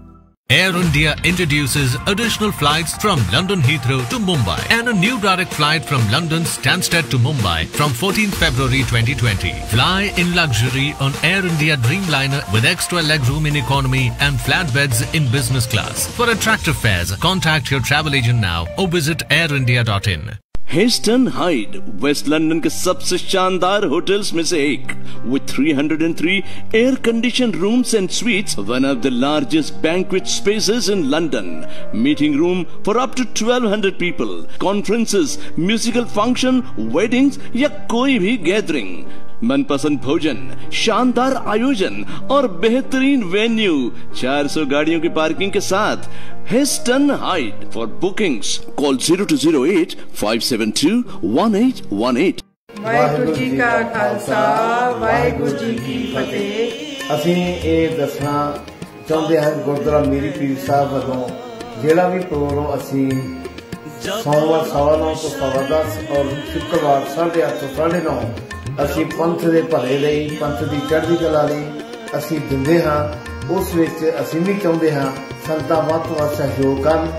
Air India introduces additional flights from London Heathrow to Mumbai and a new direct flight from London Stansted to Mumbai from 14th February 2020. Fly in luxury on Air India Dreamliner with extra legroom in economy and flat beds in business class. For attractive fares, contact your travel agent now or visit airindia.in. Heston Hyde west London के सबसे शानदार होटल्स में से एक, with 303 air conditioned rooms and suites, one of the largest banquet spaces in London, meeting room for up to 1200 people, conferences, musical function, weddings या कोई भी गैदरिंग. मनपसंद भोजन, शानदार आयोजन और बेहतरीन वेन्यू, 400 गाड़ियों की पार्किंग के साथ. Heston Hyde. For bookings call 0208 572 1818. Waheguru ji ਕਾ ਖਾਲਸਾ ਵਾਹਿਗੁਰੂ ਜੀ ਕੀ ਫਤਿਹ। ਅਸੀਂ ਇਹ ਦੱਸਣਾ ਚਾਹੁੰਦੇ ਹਾਂ ਗੁਰਦੁਆਰਾ ਮੀਰੀ ਪੀਰ ਸਾਹਿਬ ਵੱਲੋਂ ਜਿਹੜਾ ਵੀ ਪ੍ਰੋਗਰਾਮ ਅਸੀਂ ਸੋਮਵਾਰ 9:15 ਤੋਂ 10:15 ਔਰ ਸ਼ੁੱਕਰਵਾਰ 8:30 ਤੋਂ 9:30 ਅਸੀਂ ਪੰਥ ਦੇ ਭਲੇ ਲਈ, ਪੰਥ ਦੀ ਚੜ੍ਹਦੀ ਕਲਾ ਲਈ ਅਸੀਂ ਦਿੰਦੇ ਹਾਂ। ਉਸ ਵਿੱਚ ਅਸੀਂ ਵੀ ਚਾਹੁੰਦੇ ਹਾਂ ਸੰਗਤਾਂ ਵੱਧ ਤੋਂ ਵੱਧ ਸਹਿਯੋਗ ਕਰਨ।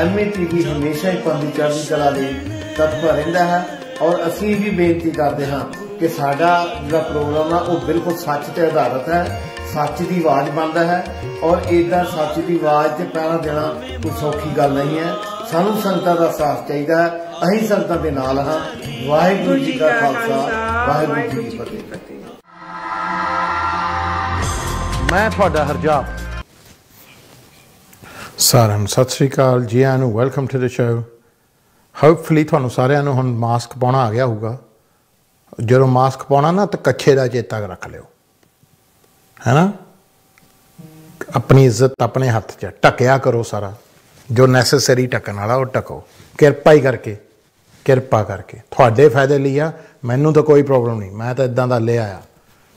MATV ਹਮੇਸ਼ਾ ਹੀ ਪੰਥ ਦੀ ਚੜ੍ਹਦੀ ਕਲਾ ਲਈ ਤਤਪਰ ਰਹਿੰਦਾ ਹੈ ਔਰ ਅਸੀਂ ਵੀ ਬੇਨਤੀ ਕਰਦੇ ਹਾਂ ਕਿ ਸਾਡਾ ਜਿਹੜਾ ਪ੍ਰੋਗਰਾਮ ਆ ਉਹ ਬਿਲਕੁਲ ਸੱਚ ਤੇ ਆਧਾਰਿਤ ਹੈ, ਸੱਚ ਦੀ ਆਵਾਜ਼ ਬਣਦਾ ਹੈ ਔਰ ਇੱਦਾਂ ਸੱਚ ਦੀ ਆਵਾਜ਼ ਤੇ ਪਹਿਰਾ ਦੇਣਾ ਕੋਈ ਸੌਖੀ ਗੱਲ ਨਹੀਂ ਹੈ। ਸਾਨੂੰ ਸੰਗਤਾਂ ਦਾ ਸਾਥ ਚਾਹੀਦਾ ਹੈ, ਅਸੀਂ ਸੰਗਤਾਂ ਦੇ ਨਾਲ ਹਾਂ। ਵਾਹਿਗੁਰੂ ਜੀ ਕਾ ਖਾਲਸਾ ਵਾਹਿਗੁਰੂ ਜੀ ਕੀ ਫਤਿਹ। ਮੈਂ ਤੁਹਾਡਾ ਹਰਜਾਪ। ਸਾਰਿਆਂ ਨੂੰ ਸਤਿ ਸ਼੍ਰੀ ਅਕਾਲ ਜੀ, ਆਇਆਂ ਨੂੰ welcome to the show. Hopefully ਤੁਹਾਨੂੰ ਸਾਰਿਆਂ ਨੂੰ ਹੁਣ ਮਾਸਕ ਪਾਉਣਾ ਆ ਗਿਆ ਹੋਊਗਾ। ਜਦੋਂ ਮਾਸਕ ਪਾਉਣਾ ਨਾ ਤਾਂ ਕੱਛੇ ਦਾ ਚੇਤਾ ਰੱਖ ਲਿਓ, ਹੈ ਨਾ। ਆਪਣੀ ਇੱਜ਼ਤ ਆਪਣੇ ਹੱਥ 'ਚ, ਢੱਕਿਆ ਕਰੋ ਸਾਰਾ ਜੋ ਨੈਸੈਸਰੀ ਢੱਕਣ ਵਾਲਾ ਉਹ ਢੱਕੋ, ਕਿਰਪਾ ਹੀ ਕਰਕੇ, ਕਿਰਪਾ ਕਰਕੇ ਤੁਹਾਡੇ ਫਾਇਦੇ ਲਈ ਆ। ਮੈਨੂੰ ਤਾਂ ਕੋਈ ਪ੍ਰੋਬਲਮ ਨਹੀਂ, ਮੈਂ ਤਾਂ ਇੱਦਾਂ ਦਾ ਲੈ ਆਇਆ,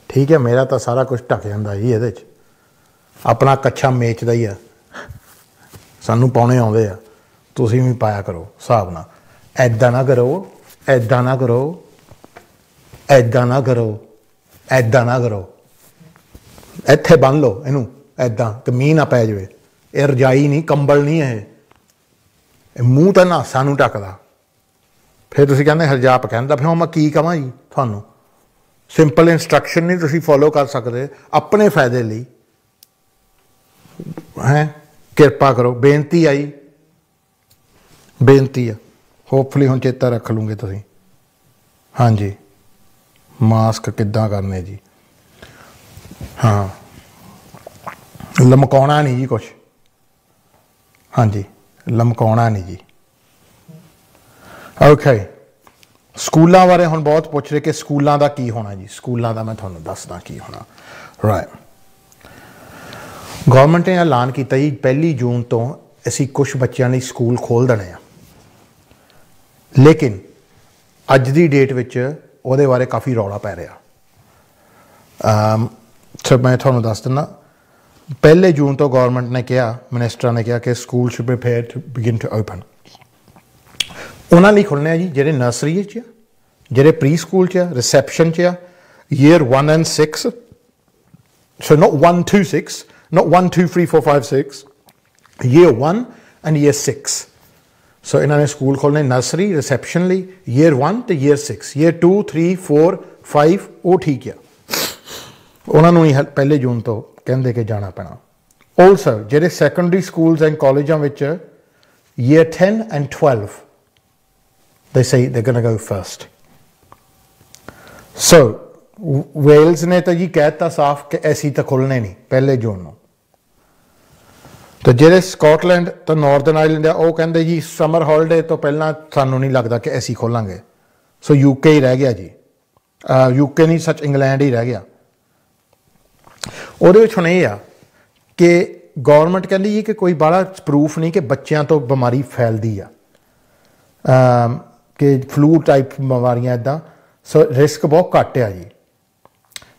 ਠੀਕ ਹੈ। ਮੇਰਾ ਤਾਂ ਸਾਰਾ ਕੁਝ ਢੱਕ ਜਾਂਦਾ ਜੀ ਇਹਦੇ 'ਚ। ਆਪਣਾ ਕੱਛਾ ਮੇਚਦਾ ਹੀ ਆ, ਸਾਨੂੰ ਪਾਉਣੇ ਆਉਂਦੇ ਆ, ਤੁਸੀਂ ਵੀ ਪਾਇਆ ਕਰੋ ਹਿਸਾਬ ਨਾਲ। ਐਦਾਂ ਨਾ ਕਰੋ, ਐਦਾਂ ਨਾ ਕਰੋ, ਐਦਾਂ ਨਾ ਕਰੋ, ਐਦਾਂ ਨਾ ਕਰੋ। ਇੱਥੇ ਬੰਨ੍ਹ ਲਓ ਇਹਨੂੰ ਐਦਾਂ ਕਿ ਮੀਂਹ ਨਾ ਪੈ ਜਾਵੇ। ਇਹ ਰਜਾਈ ਨਹੀਂ, ਕੰਬਲ ਨਹੀਂ, ਇਹ ਮੂੰਹ ਤਾਂ ਨਾਸਾ ਨੂੰ ਢੱਕਦਾ। ਫਿਰ ਤੁਸੀਂ ਕਹਿੰਦੇ ਹਰਜਾਪ ਕਹਿੰਦਾ, ਫਿਰ ਮੈਂ ਕੀ ਕਹਾਂ ਜੀ ਤੁਹਾਨੂੰ। ਸਿੰਪਲ ਇੰਸਟਰਕਸ਼ਨ ਨਹੀਂ ਤੁਸੀਂ ਫੋਲੋ ਕਰ ਸਕਦੇ ਆਪਣੇ ਫਾਇਦੇ ਲਈ, ਹੈ। ਕਿਰਪਾ ਕਰੋ, ਬੇਨਤੀ ਆਈ, ਬੇਨਤੀ ਆ। ਹੋਪਫੁਲੀ ਹੁਣ ਚੇਤਾ ਰੱਖ ਲੂੰਗੇ ਤੁਸੀਂ। ਹਾਂਜੀ, ਮਾਸਕ ਕਿੱਦਾਂ ਕਰਨੇ ਜੀ। ਹਾਂ, ਲਮਕਾਉਣਾ ਨਹੀਂ ਜੀ ਕੁਛ। ਹਾਂਜੀ, ਲਮਕਾਉਣਾ ਨਹੀਂ ਜੀ। ਓਕੇ, ਸਕੂਲਾਂ ਬਾਰੇ ਹੁਣ ਬਹੁਤ ਪੁੱਛ ਰਹੇ ਕਿ ਸਕੂਲਾਂ ਦਾ ਕੀ ਹੋਣਾ ਜੀ। ਸਕੂਲਾਂ ਦਾ ਮੈਂ ਤੁਹਾਨੂੰ ਦੱਸਦਾ ਕੀ ਹੋਣਾ। ਰਾਈਟ, ਗੌਰਮੈਂਟ ਨੇ ਐਲਾਨ ਕੀਤਾ ਜੀ 1 ਜੂਨ ਤੋਂ ਅਸੀਂ ਕੁਛ ਬੱਚਿਆਂ ਲਈ ਸਕੂਲ ਖੋਲ੍ਹ ਦੇਣੇ ਆ। ਲੇਕਿਨ ਅੱਜ ਦੀ ਡੇਟ ਵਿੱਚ ਉਹਦੇ ਬਾਰੇ ਕਾਫੀ ਰੌਲਾ ਪੈ ਰਿਹਾ। ਸੋ ਮੈਂ ਤੁਹਾਨੂੰ ਦੱਸ ਦਿੰਦਾ, 1 ਜੂਨ ਤੋਂ ਗੌਰਮੈਂਟ ਨੇ ਕਿਹਾ, ਮਿਨਿਸਟਰਾਂ ਨੇ ਕਿਹਾ ਕਿ school should prepare to begin to open. ਉਹਨਾਂ ਲਈ ਖੁੱਲ੍ਹਣੇ ਆ ਜੀ ਜਿਹੜੇ ਨਰਸਰੀ 'ਚ ਆ, ਜਿਹੜੇ ਪ੍ਰੀ ਸਕੂਲ 'ਚ ਆ, ਰਿਸੈਪਸ਼ਨ 'ਚ ਆ, year 1 and 6, so not 1 to 6, not 1 2 3 4 5 6, year 1 and year 6। ਸੋ ਇਹਨਾਂ ਨੇ ਸਕੂਲ ਖੋਲ੍ਹਣੇ ਨਰਸਰੀ ਰਿਸੈਪਸ਼ਨ ਲਈ, year 1 ਤੇ year 6, year 2 3 4 5 ਉਹ ਠੀਕ ਆ, ਉਹਨਾਂ ਨੂੰ ਹੀ 1 ਜੂਨ ਤੋਂ ਕਹਿੰਦੇ ਕਿ ਜਾਣਾ ਪੈਣਾ। ਆਲਸੋ ਜਿਹੜੇ ਸੈਕੰਡਰੀ ਸਕੂਲਸ ਐਂਡ ਕਾਲਜਾਂ ਵਿੱਚ year 10 and 12 they say they're going to go first। so Wales ਨੇ ਤਾਂ ਜੀ ਕਹਿ ਦਿੱਤਾ ਸਾਫ਼ ਕਿ ਅਸੀਂ ਤਾਂ ਖੁੱਲ੍ਹਣੇ ਨਹੀਂ 1 ਜੂਨ ਨੂੰ। ਤਾਂ ਜਿਹੜੇ ਸਕਾਟਲੈਂਡ ਤਾਂ ਨਾਰਦਰਨ ਆਇਰਲੈਂਡ ਆ ਉਹ ਕਹਿੰਦੇ ਜੀ ਸਮਰ ਹੌਲੀਡੇ ਤੋਂ ਪਹਿਲਾਂ ਸਾਨੂੰ ਨਹੀਂ ਲੱਗਦਾ ਕਿ ਅਸੀਂ ਖੋਲਾਂਗੇ। ਸੋ UK ਹੀ ਰਹਿ ਗਿਆ ਜੀ, UK ਨਹੀਂ ਸੱਚ ਇੰਗਲੈਂਡ ਹੀ ਰਹਿ ਗਿਆ। ਉਹਦੇ ਵਿੱਚ ਹੁਣ ਇਹ ਆ ਕਿ ਗੌਰਮੈਂਟ ਕਹਿੰਦੀ ਜੀ ਕਿ ਕੋਈ ਬਾਹਲਾ ਪ੍ਰੂਫ ਨਹੀਂ ਕਿ ਬੱਚਿਆਂ ਤੋਂ ਬਿਮਾਰੀ ਫੈਲਦੀ ਆ, ਕਿ ਫਲੂ ਟਾਈਪ ਬਿਮਾਰੀਆਂ ਇੱਦਾਂ। ਸੋ ਰਿਸਕ ਬਹੁਤ ਘੱਟ ਆ ਜੀ।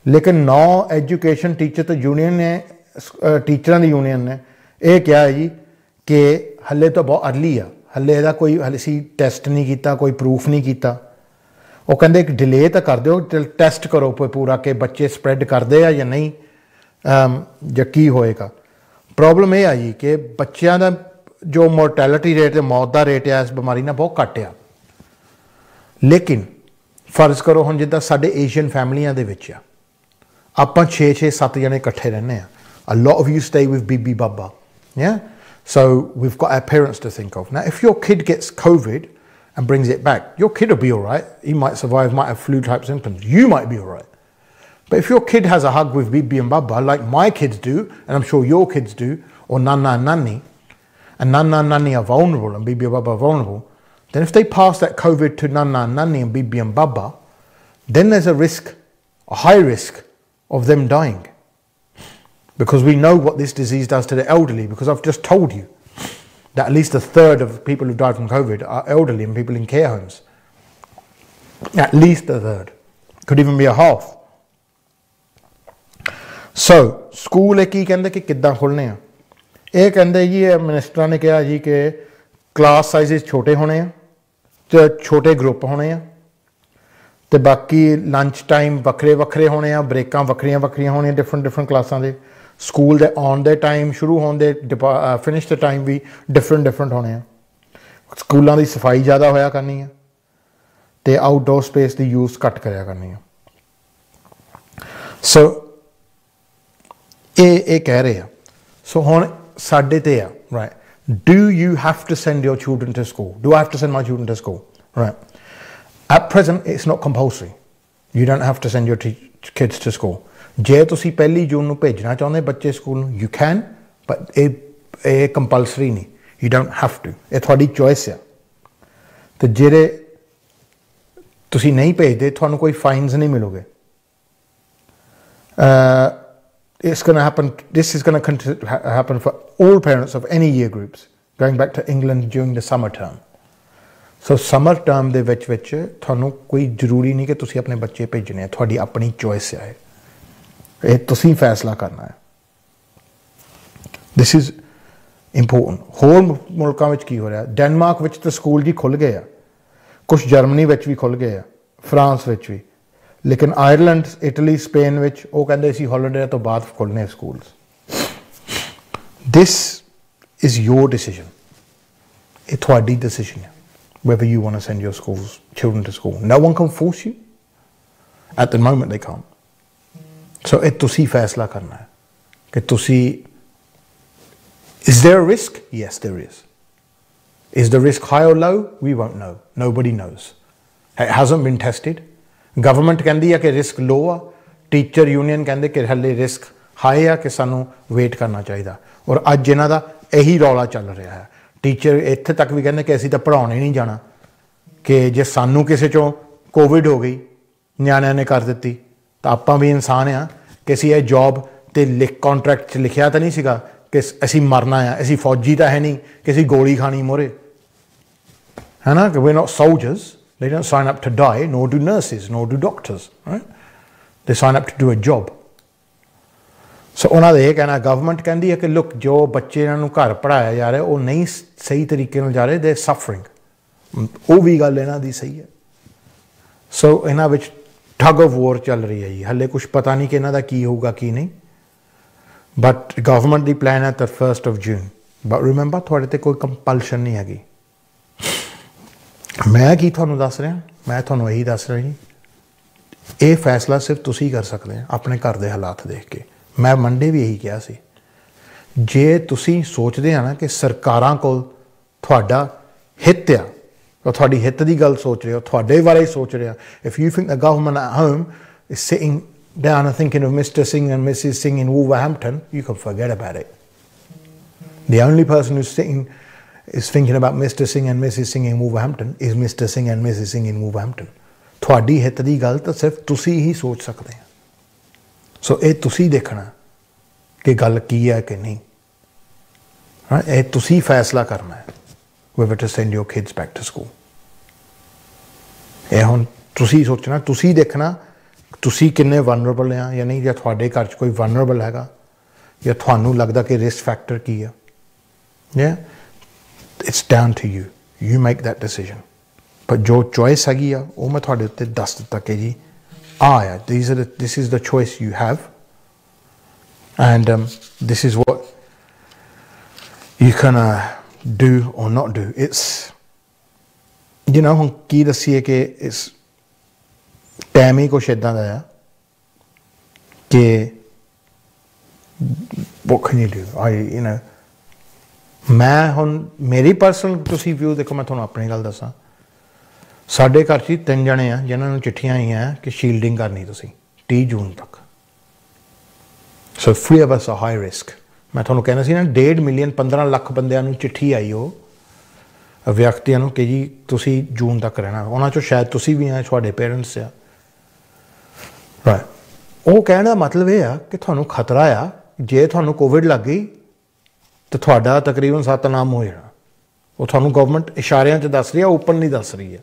ਲੇਕਿਨ 9 ਐਜੂਕੇਸ਼ਨ ਟੀਚਰ ਤੇ ਯੂਨੀਅਨ ਨੇ, ਟੀਚਰਾਂ ਦੀ ਯੂਨੀਅਨ ਨੇ ਇਹ ਕਿਹਾ ਹੈ ਜੀ ਕਿ ਹਲੇ ਤਾਂ ਬਹੁਤ ਅਰਲੀ ਆ, ਹਲੇ ਇਹਦਾ ਕੋਈ ਹਲੇ ਅਸੀਂ ਟੈਸਟ ਨਹੀਂ ਕੀਤਾ, ਕੋਈ ਪ੍ਰੂਫ ਨਹੀਂ ਕੀਤਾ। ਉਹ ਕਹਿੰਦੇ ਇੱਕ ਡਿਲੇ ਤਾਂ ਕਰ ਦਿਓ, ਟੈਸਟ ਕਰੋ ਪੂਰਾ ਕਿ ਬੱਚੇ ਸਪਰੈਡ ਕਰਦੇ ਆ ਜਾਂ ਨਹੀਂ, ਜਾਂ ਕੀ ਹੋਏਗਾ। ਪ੍ਰੋਬਲਮ ਇਹ ਆ ਜੀ ਕਿ ਬੱਚਿਆਂ ਦਾ ਜੋ ਮੋਰਟੈਲਿਟੀ ਰੇਟ, ਮੌਤ ਦਾ ਰੇਟ ਆ ਇਸ ਬਿਮਾਰੀ ਨਾਲ ਬਹੁਤ ਘੱਟ ਆ। ਲੇਕਿਨ ਫਰਜ਼ ਕਰੋ ਹੁਣ ਜਿੱਦਾਂ ਸਾਡੇ ਏਸ਼ੀਅਨ ਫੈਮਲੀਆਂ ਦੇ ਵਿੱਚ ਆ, ਆਪਾਂ 6-7 ਜਣੇ ਇਕੱਠੇ ਰਹਿੰਦੇ ਆ। A lot of you stay with Bibi Baba, yeah? So we've got our parents to think of. Now, if your kid gets COVID and brings it back, your kid will be all right. He might survive, might have flu-type symptoms. You might be all right. But if your kid has a hug with Bibi and Baba, like my kids do, and I'm sure your kids do, or Nana and Nanny, and Nana and Nanny are vulnerable and Bibi and Baba are vulnerable, then if they pass that COVID to Nana and Nanny and Bibi and Baba, then there's a risk, a high risk of them dying. Because we know what this disease does to the elderly, because I've just told you that at least 1/3 of people who died from COVID are elderly and people in care homes. At least a third. Could even be a half. So, school ਇਹ ਕੀ ਕਹਿੰਦੇ ਕਿ ਕਿੱਦਾਂ ਖੁੱਲ੍ਹਣੇ ਆ? ਇਹ ਕਹਿੰਦੇ ਜੀ ਮਿਨਿਸਟਰਾਂ ਨੇ ਕਿਹਾ ਜੀ ਕਿ ਕਲਾਸ ਸਾਈਜ਼ਸ ਛੋਟੇ ਹੋਣੇ ਆ ਤੇ ਛੋਟੇ ਗਰੁੱਪ ਹੋਣੇ ਆ ਤੇ ਬਾਕੀ ਲੰਚ ਟਾਈਮ ਵੱਖਰੇ ਵੱਖਰੇ ਹੋਣੇ ਆ, ਬ੍ਰੇਕਾਂ ਵੱਖਰੀਆਂ ਵੱਖਰੀਆਂ ਹੋਣੀਆਂ ਡਿਫਰੈਂਟ ਕਲਾਸਾਂ ਦੇ। ਸਕੂਲ ਦੇ ਆਉਣ ਦੇ ਟਾਈਮ, ਸ਼ੁਰੂ ਹੋਣ ਦੇ ਫਿਨਿਸ਼ ਦੇ ਟਾਈਮ ਵੀ ਡਿਫਰੈਂਟ ਹੋਣੇ ਆ। ਸਕੂਲਾਂ ਦੀ ਸਫਾਈ ਜ਼ਿਆਦਾ ਹੋਇਆ ਕਰਨੀ ਆ ਤੇ ਆਊਟਡੋਰ ਸਪੇਸ ਦੀ ਯੂਜ਼ ਘੱਟ ਕਰਿਆ ਕਰਨੀ ਆ। ਸੋ ਇਹ ਕਹਿ ਰਹੇ ਆ। ਸੋ ਹੁਣ ਸਾਡੇ ਤੇ ਆ, right, do you have to send your children to school? Do I have to send my children to school? Right. At present, it's not compulsory. You don't have to send your kids to school. ਜੇ ਤੁਸੀਂ 1 ਜੂਨ ਨੂੰ ਭੇਜਣਾ ਚਾਹੁੰਦੇ ਬੱਚੇ ਸਕੂਲ ਨੂੰ, you can, but ਇਹ compulsory ਨਹੀਂ। You don't have to. ਇਹ ਤੁਹਾਡੀ choice ਆ। ਤੇ ਜਿਹੜੇ ਤੁਸੀਂ ਨਹੀਂ ਭੇਜਦੇ ਤੁਹਾਨੂੰ ਕੋਈ ਫਾਈਨਸ ਨਹੀਂ ਮਿਲੋਗੇ। It's going to happen, this is going to happen for all parents of any year groups, going back to England during the summer term. So summer term ਦੇ ਵਿੱਚ ਤੁਹਾਨੂੰ ਕੋਈ ਜ਼ਰੂਰੀ ਨਹੀਂ ਕਿ ਤੁਸੀਂ ਆਪਣੇ ਬੱਚੇ ਭੇਜਣੇ ਆ, ਤੁਹਾਡੀ ਆਪਣੀ ਚੋਇਸ ਹੈ। ਇਹ ਤੁਸੀਂ ਫੈਸਲਾ ਕਰਨਾ ਹੈ। This is important. ਹੋਰ ਮੁਲਕਾਂ ਵਿੱਚ ਕੀ ਹੋ ਰਿਹਾ? ਡੈਨਮਾਰਕ ਵਿੱਚ ਤਾਂ ਸਕੂਲ ਜੀ ਖੁੱਲ੍ਹ ਗਏ ਆ, ਕੁਛ ਜਰਮਨੀ ਵਿੱਚ ਵੀ ਖੁੱਲ੍ਹ ਗਏ ਆ, ਫਰਾਂਸ ਵਿੱਚ ਵੀ, ਲੇਕਿਨ ਆਇਰਲੈਂਡ, ਇਟਲੀ, ਸਪੇਨ ਵਿੱਚ ਉਹ ਕਹਿੰਦੇ ਸੀ ਹੌਲੀਡੇ ਤੋਂ ਬਾਅਦ ਖੁੱਲ੍ਹਣੇ schools. This is your decision. ਇਹ ਤੁਹਾਡੀ ਡਿਸੀਜਨ ਹੈ whether you want to send your children to school. No one can force you. At the moment they can't. So ਇਹ ਤੁਸੀਂ ਫੈਸਲਾ ਕਰਨਾ ਹੈ ਕਿ ਤੁਸੀਂ, is there a risk? Yes, there is. Is the risk high or low? We won't know. Nobody knows. It hasn't been tested. Government ਕਹਿੰਦੀ ਆ ਕਿ ਰਿਸਕ ਲੋ ਆ, ਟੀਚਰ ਯੂਨੀਅਨ ਕਹਿੰਦੇ ਕਿ ਹਲੇ ਰਿਸਕ ਹਾਈ ਆ ਕਿ ਸਾਨੂੰ ਵੇਟ ਕਰਨਾ ਚਾਹੀਦਾ। ਔਰ ਅੱਜ ਇਹਨਾਂ ਦਾ ਇਹੀ ਰੌਲਾ ਚੱਲ ਰਿਹਾ ਹੈ। ਟੀਚਰ ਇੱਥੇ ਤੱਕ ਵੀ ਕਹਿੰਦੇ ਕਿ ਅਸੀਂ ਤਾਂ ਪੜ੍ਹਾਉਣੇ ਨਹੀਂ ਜਾਣਾ, ਕਿ ਜੇ ਸਾਨੂੰ ਕਿਸੇ ਚੋਂ ਕੋਵਿਡ ਹੋ ਗਈ, ਨਿਆਣਿਆਂ ਨੇ ਕਰ ਦਿੱਤੀ, ਤਾਂ ਆਪਾਂ ਵੀ ਇਨਸਾਨ ਆ ਕਿ ਅਸੀਂ ਇਹ ਜੋਬ 'ਤੇ ਕੰਟਰੈਕਟ 'ਚ ਲਿਖਿਆ ਤਾਂ ਨਹੀਂ ਸੀਗਾ ਕਿ ਅਸੀਂ ਮਰਨਾ ਆ, ਅਸੀਂ ਫੌਜੀ ਤਾਂ ਹੈ ਨਹੀਂ ਕਿ ਅਸੀਂ ਗੋਲੀ ਖਾਣੀ ਮੋਰੇ, ਹੈ ਨਾ, ਕਿ we're not soldiers. They don't sign up to die, nor do nurses, nor do doctors, right? They sign up to do a job. So ਉਹਨਾਂ ਦਾ ਇਹ ਕਹਿਣਾ, ਗਵਰਨਮੈਂਟ ਕਹਿੰਦੀ ਹੈ ਕਿ ਲੁੱਕ, ਜੋ ਬੱਚੇ ਇਹਨਾਂ ਨੂੰ ਘਰ ਪੜ੍ਹਾਇਆ ਜਾ ਰਿਹਾ ਉਹ ਨਹੀਂ ਸਹੀ ਤਰੀਕੇ ਨਾਲ ਜਾ ਰਹੇ, ਦੇ ਸਫਰਿੰਗ। ਉਹ ਵੀ ਗੱਲ ਇਹਨਾਂ ਦੀ ਸਹੀ ਹੈ। ਸੋ ਇਹਨਾਂ ਵਿੱਚ ਠੱਗ ਆਫ ਵੋਰ ਚੱਲ ਰਹੀ ਹੈ ਜੀ। ਹਾਲੇ ਕੁਛ ਪਤਾ ਨਹੀਂ ਕਿ ਇਹਨਾਂ ਦਾ ਕੀ ਹੋਊਗਾ ਕੀ ਨਹੀਂ, ਬਟ ਗਵਰਨਮੈਂਟ ਦੀ ਪਲਾਨ ਹੈ ਤਾਂ 1 ਜੂਨ। ਬਟ ਰਿਮੈਂਬਰ, ਤੁਹਾਡੇ 'ਤੇ ਕੋਈ ਕੰਪਲਸ਼ਨ ਨਹੀਂ ਹੈਗੀ। ਮੈਂ ਕੀ ਤੁਹਾਨੂੰ ਦੱਸ ਰਿਹਾ? ਮੈਂ ਤੁਹਾਨੂੰ ਇਹੀ ਦੱਸ ਰਿਹਾ ਜੀ, ਇਹ ਫੈਸਲਾ ਸਿਰਫ ਤੁਸੀਂ ਕਰ ਸਕਦੇ ਆ ਆਪਣੇ ਘਰ ਦੇ ਹਾਲਾਤ ਦੇਖ ਕੇ। ਮੈਂ ਮੰਡੇ ਵੀ ਇਹੀ ਕਿਹਾ ਸੀ, ਜੇ ਤੁਸੀਂ ਸੋਚਦੇ ਆ ਨਾ ਕਿ ਸਰਕਾਰਾਂ ਕੋਲ ਤੁਹਾਡਾ ਹਿੱਤ ਆ, ਉਹ ਤੁਹਾਡੀ ਹਿੱਤ ਦੀ ਗੱਲ ਸੋਚ ਰਿਹਾ, ਤੁਹਾਡੇ ਬਾਰੇ ਸੋਚ ਰਿਹਾ, if you think the government at home is sitting down and thinking of Mr. Singh and Mrs. Singh in Wolverhampton, you can forget about it. The only person who's thinking about Mr. Singh and Mrs. Singh in Wolverhampton is Mr. Singh and Mrs. Singh in Wolverhampton. ਤੁਹਾਡੀ ਹਿੱਤ ਦੀ ਗੱਲ ਤਾਂ ਸਿਰਫ ਤੁਸੀਂ ਹੀ ਸੋਚ ਸਕਦੇ ਆ। ਸੋ ਇਹ ਤੁਸੀਂ ਦੇਖਣਾ ਕਿ ਗੱਲ ਕੀ ਹੈ ਕਿ ਨਹੀਂ। ਇਹ ਤੁਸੀਂ ਫੈਸਲਾ ਕਰਨਾ ਹੈ whether to send your kids back to school. ਇਹ ਹੁਣ ਤੁਸੀਂ ਸੋਚਣਾ, ਤੁਸੀਂ ਦੇਖਣਾ ਤੁਸੀਂ ਕਿੰਨੇ ਵਨਰੇਬਲ ਆ ਜਾਂ ਨਹੀਂ, ਜਾਂ ਤੁਹਾਡੇ ਘਰ 'ਚ ਕੋਈ ਵਨਰੇਬਲ ਹੈਗਾ, ਜਾਂ ਤੁਹਾਨੂੰ ਲੱਗਦਾ ਕਿ ਰਿਸਕ ਫੈਕਟਰ ਕੀ ਆ। It's down to you. You make that decision. But ਜੋ choice ਹੈਗੀ ਆ ਉਹ ਮੈਂ ਤੁਹਾਡੇ ਉੱਤੇ ਦੱਸ ਦਿੱਤਾ ਕਿ ਜੀ this is the choice you have, and this is what you can do or not do. It's, you know, ਹੁਣ ਕੀ ਦੱਸੀਏ ਕਿ ਇਸ ਟਾਈਮ ਹੀ ਕੁਛ ਇੱਦਾਂ ਦਾ ਆ ਕਿ what can you do? You know, ਮੈਂ ਹੁਣ ਮੇਰੀ ਪਰਸਨਲ ਤੁਸੀਂ ਵਿਊ ਦੇਖੋ, ਮੈਂ ਤੁਹਾਨੂੰ ਆਪਣੀ ਗੱਲ ਦੱਸਾਂ। ਸਾਡੇ ਘਰ 'ਚ 3 ਜਣੇ ਆ ਜਿਨ੍ਹਾਂ ਨੂੰ ਚਿੱਠੀਆਂ ਆਈਆਂ ਕਿ ਸ਼ੀਲਡਿੰਗ ਕਰਨੀ ਤੁਸੀਂ 30 ਜੂਨ ਤੱਕ। ਸੋ 3 of us are high risk. ਮੈਂ ਤੁਹਾਨੂੰ ਕਹਿੰਦਾ ਸੀ ਨਾ 1.5 ਮਿਲੀਅਨ 15 ਲੱਖ ਬੰਦਿਆਂ ਨੂੰ ਚਿੱਠੀ ਆਈ ਉਹ ਵਿਅਕਤੀਆਂ ਨੂੰ ਕਿ ਜੀ ਤੁਸੀਂ ਜੂਨ ਤੱਕ ਰਹਿਣਾ। ਉਹਨਾਂ 'ਚੋਂ ਸ਼ਾਇਦ ਤੁਸੀਂ ਵੀ ਆ, ਤੁਹਾਡੇ ਪੇਰੈਂਟਸ ਆ, ਰਾਈਟ। ਉਹ ਕਹਿਣ ਦਾ ਮਤਲਬ ਇਹ ਆ ਕਿ ਤੁਹਾਨੂੰ ਖਤਰਾ ਆ, ਜੇ ਤੁਹਾਨੂੰ ਕੋਵਿਡ ਲੱਗ ਗਈ ਤਾਂ ਤੁਹਾਡਾ ਤਕਰੀਬਨ ਸਤਨਾਮ ਹੋ ਜਾਣਾ। ਉਹ ਤੁਹਾਨੂੰ ਗਵਰਨਮੈਂਟ ਇਸ਼ਾਰਿਆਂ 'ਚ ਦੱਸ ਰਹੀ ਹੈ, ਓਪਨ ਨਹੀਂ ਦੱਸ ਰਹੀ ਹੈ।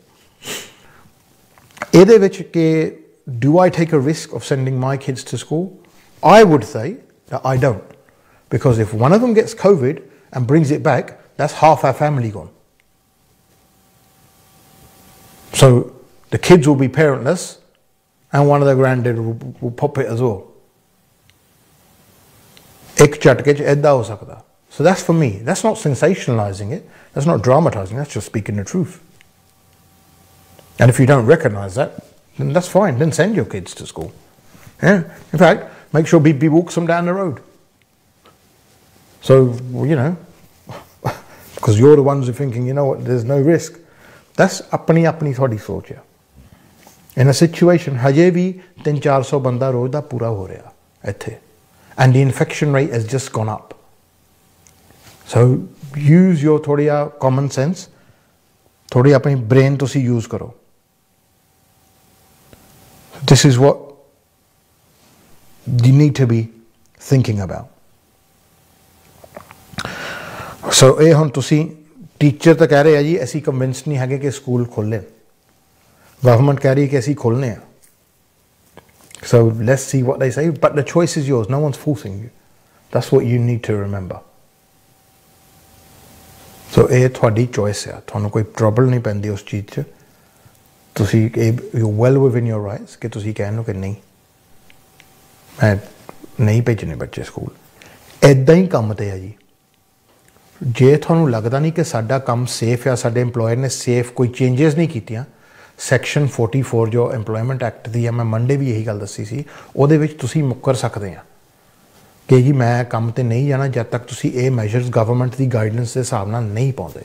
ਇਹਦੇ ਵਿੱਚ ਕਿ do I take a risk of sending my kids to school? I would say that I don't, because if one of them gets COVID and brings it back, that's half our family gone. So the kids will be parentless and one of their granddad will pop it as well. Ek ਝਟਕੇ 'ਚ ਏਦਾਂ ਹੋ ਸਕਦਾ. So that's for me. That's not sensationalizing it. That's not dramatizing. That's just speaking the truth. And if you don't recognize that, then that's fine. Then send your kids to school. Yeah. In fact, make sure BP walks them down the road. So, you know, because you're the ones who are thinking, you know what, there's no risk. That's अपनी थोड़ी सोच है. In a situation, हजे भी 300-400 बंदा रोज दा पूरा हो रहा इत्थे, and the infection rate has just gone up. So use your थोड़ी common sense, थोड़ी अपनी brain तुसी use करो. This is what you need to be thinking about. So ਇਹ ਹੁਣ ਤੁਸੀਂ टीचर तो कह रहे हैं जी असी कन्विंस नहीं है कि स्कूल खोले, गवर्नमेंट कह रही है कि असी खोलने हैं. So let's see what they say, but the choice is yours. No one's forcing you. That's what you need to remember. So ਇਹ ਤੁਹਾਡੀ choice ਹੈ, ਤੁਹਾਨੂੰ ਕੋਈ trouble ਨਹੀਂ ਪੈਂਦੀ ਉਸ ਚੀਜ਼ 'ਚ. ਤੁਸੀਂ you're well within your rights ਕਿ ਤੁਸੀਂ ਕਹਿ ਲਓ ਕਿ ਨਹੀਂ ਮੈਂ ਨਹੀਂ ਭੇਜਣੇ ਬੱਚੇ ਸਕੂਲ. ਇੱਦਾਂ ਹੀ ਕੰਮ ਤੇ ਹੈ ਜੀ. ਜੇ ਤੁਹਾਨੂੰ ਲੱਗਦਾ ਨਹੀਂ ਕਿ ਸਾਡਾ ਕੰਮ ਸੇਫ ਆ, ਸਾਡੇ ਇੰਪਲੋਇਰ ਨੇ ਸੇਫ ਕੋਈ ਚੇਂਜਸ ਨਹੀਂ ਕੀਤੀਆਂ, ਸੈਕਸ਼ਨ 44 ਜੋ ਇੰਪਲੋਇਮੈਂਟ ਐਕਟ ਦੀ ਆ, ਮੈਂ ਮੰਡੇ ਵੀ ਇਹੀ ਗੱਲ ਦੱਸੀ ਸੀ, ਉਹਦੇ ਵਿੱਚ ਤੁਸੀਂ ਮੁੱਕਰ ਸਕਦੇ ਆ ਕਿ ਜੀ ਮੈਂ ਕੰਮ ਤੇ ਨਹੀਂ ਜਾਣਾ ਜਦ ਤੱਕ ਤੁਸੀਂ ਇਹ ਮੈਜਰਸ ਗਵਰਨਮੈਂਟ ਦੀ ਗਾਈਡੈਂਸ ਦੇ ਹਿਸਾਬ ਨਾਲ ਨਹੀਂ ਪਾਉਂਦੇ.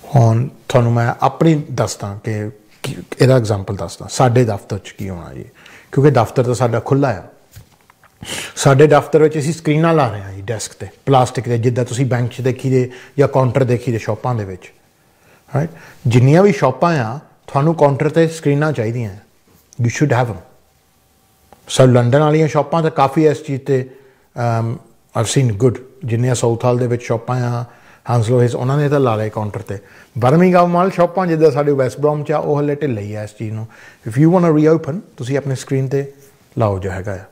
ਹੁਣ ਤੁਹਾਨੂੰ ਮੈਂ ਆਪਣੀ ਦੱਸਦਾ ਕਿ ਇਹਦਾ ਐਗਜ਼ਾਮਪਲ ਦੱਸਦਾ ਸਾਡੇ ਦਫ਼ਤਰ 'ਚ ਕੀ ਹੋਣਾ ਜੀ, ਕਿਉਂਕਿ ਦਫ਼ਤਰ ਤਾਂ ਸਾਡਾ ਖੁੱਲ੍ਹਾ ਆ. ਸਾਡੇ ਦਫ਼ਤਰ ਵਿੱਚ ਅਸੀਂ ਸਕਰੀਨਾਂ ਲਾ ਰਹੇ ਹਾਂ ਜੀ ਡੈਸਕ 'ਤੇ ਪਲਾਸਟਿਕ ਦੇ, ਜਿੱਦਾਂ ਤੁਸੀਂ ਬੈਂਕ 'ਚ ਦੇਖੀ ਦੇ ਜਾਂ ਕਾਊਂਟਰ ਦੇਖੀ ਦੇ ਸ਼ਾਪਾਂ ਦੇ ਵਿੱਚ. ਰਾਈਟ, ਜਿੰਨੀਆਂ ਵੀ ਸ਼ਾਪਾਂ ਆ ਤੁਹਾਨੂੰ ਕਾਊਂਟਰ 'ਤੇ ਸਕਰੀਨਾਂ ਚਾਹੀਦੀਆਂ, you should have them. So London ਵਾਲੀਆਂ ਸ਼ਾਪਾਂ ਤਾਂ ਕਾਫੀ ਇਸ ਚੀਜ਼ 'ਤੇ ਆਈਵ ਸੀਨ ਗੁੱਡ. ਜਿੰਨੀਆਂ ਸਾਊਥ ਹਾਲ ਦੇ ਵਿੱਚ ਸ਼ਾਪਾਂ ਆ, ਹਾਂਸਲੋ ਹਿਸ, ਉਹਨਾਂ ਨੇ ਤਾਂ ਲਾ ਲਏ ਕਾਊਂਟਰ 'ਤੇ. ਬਰਮਿੰਘਮ ਵਾਲ ਸ਼ਾਪਾਂ ਜਿੱਦਾਂ ਸਾਡੇ ਵੈਸਟ ਬ੍ਰੋਮ 'ਚ ਆ, ਉਹ ਹਲੇ ਢਿੱਲੇ ਹੀ ਆ ਇਸ ਚੀਜ਼ ਨੂੰ. If you want to reopen, ਤੁਸੀਂ ਆਪਣੀ ਸਕਰੀਨ 'ਤੇ ਲਾਓ ਜੋ ਹੈਗਾ ਆ,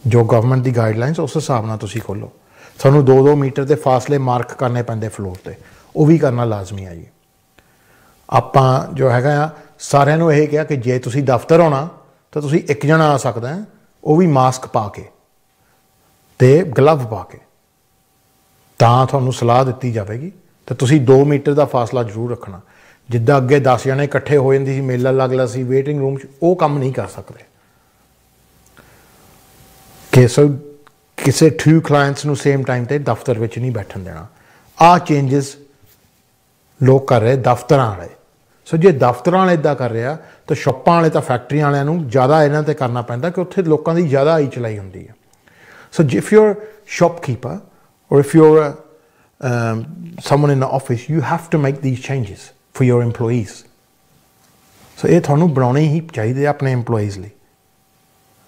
ਜੋ ਗਵਰਨਮੈਂਟ ਦੀ ਗਾਈਡਲਾਈਨਸ ਉਸ ਹਿਸਾਬ ਨਾਲ ਤੁਸੀਂ ਖੋਲ੍ਹੋ. ਤੁਹਾਨੂੰ 2-2 ਮੀਟਰ ਦੇ ਫਾਸਲੇ ਮਾਰਕ ਕਰਨੇ ਪੈਂਦੇ ਫਲੋਰ 'ਤੇ, ਉਹ ਵੀ ਕਰਨਾ ਲਾਜ਼ਮੀ ਆ ਜੀ. ਆਪਾਂ ਜੋ ਹੈਗਾ ਆ ਸਾਰਿਆਂ ਨੂੰ ਇਹ ਕਿਹਾ ਕਿ ਜੇ ਤੁਸੀਂ ਦਫ਼ਤਰ ਆਉਣਾ ਤਾਂ ਤੁਸੀਂ ਇੱਕ ਜਣਾ ਆ ਸਕਦਾ, ਉਹ ਵੀ ਮਾਸਕ ਪਾ ਕੇ ਅਤੇ ਗਲਵ ਪਾ ਕੇ, ਤਾਂ ਤੁਹਾਨੂੰ ਸਲਾਹ ਦਿੱਤੀ ਜਾਵੇਗੀ. ਤਾਂ ਤੁਸੀਂ 2 ਮੀਟਰ ਦਾ ਫਾਸਲਾ ਜ਼ਰੂਰ ਰੱਖਣਾ. ਜਿੱਦਾਂ ਅੱਗੇ 10 ਜਣੇ ਇਕੱਠੇ ਹੋ ਜਾਂਦੀ ਸੀ, ਮੇਲਾ ਲੱਗਦਾ ਸੀ ਵੇਟਿੰਗ ਰੂਮ 'ਚ, ਉਹ ਕੰਮ ਨਹੀਂ ਕਰ ਸਕਦੇ. ਕਿ ਸੋ ਕਿਸੇ 2 ਕਲਾਇੰਟਸ ਨੂੰ ਸੇਮ ਟਾਈਮ 'ਤੇ ਦਫ਼ਤਰ ਵਿੱਚ ਨਹੀਂ ਬੈਠਣ ਦੇਣਾ. ਆਹ ਚੇਂਜਸ ਲੋਕ ਕਰ ਰਹੇ ਦਫ਼ਤਰਾਂ ਵਾਲੇ. ਸੋ ਜੇ ਦਫ਼ਤਰਾਂ ਵਾਲੇ ਇੱਦਾਂ ਕਰ ਰਿਹਾ ਤਾਂ ਸ਼ਾਪਾਂ ਵਾਲੇ ਤਾਂ ਫੈਕਟਰੀਆਂ ਵਾਲਿਆਂ ਨੂੰ ਜ਼ਿਆਦਾ ਇਹਨਾਂ 'ਤੇ ਕਰਨਾ ਪੈਂਦਾ ਕਿ ਉੱਥੇ ਲੋਕਾਂ ਦੀ ਜ਼ਿਆਦਾ ਆਈ ਚਲਾਈ ਹੁੰਦੀ ਹੈ. ਸੋ if your shopkeeper or if you're someone in the office, you have to make these changes for your employees. So ਇਹ ਤੁਹਾਨੂੰ ਬਣਾਉਣੇ ਹੀ ਚਾਹੀਦੇ ਆਪਣੇ EMPLOYEES ਲਈ.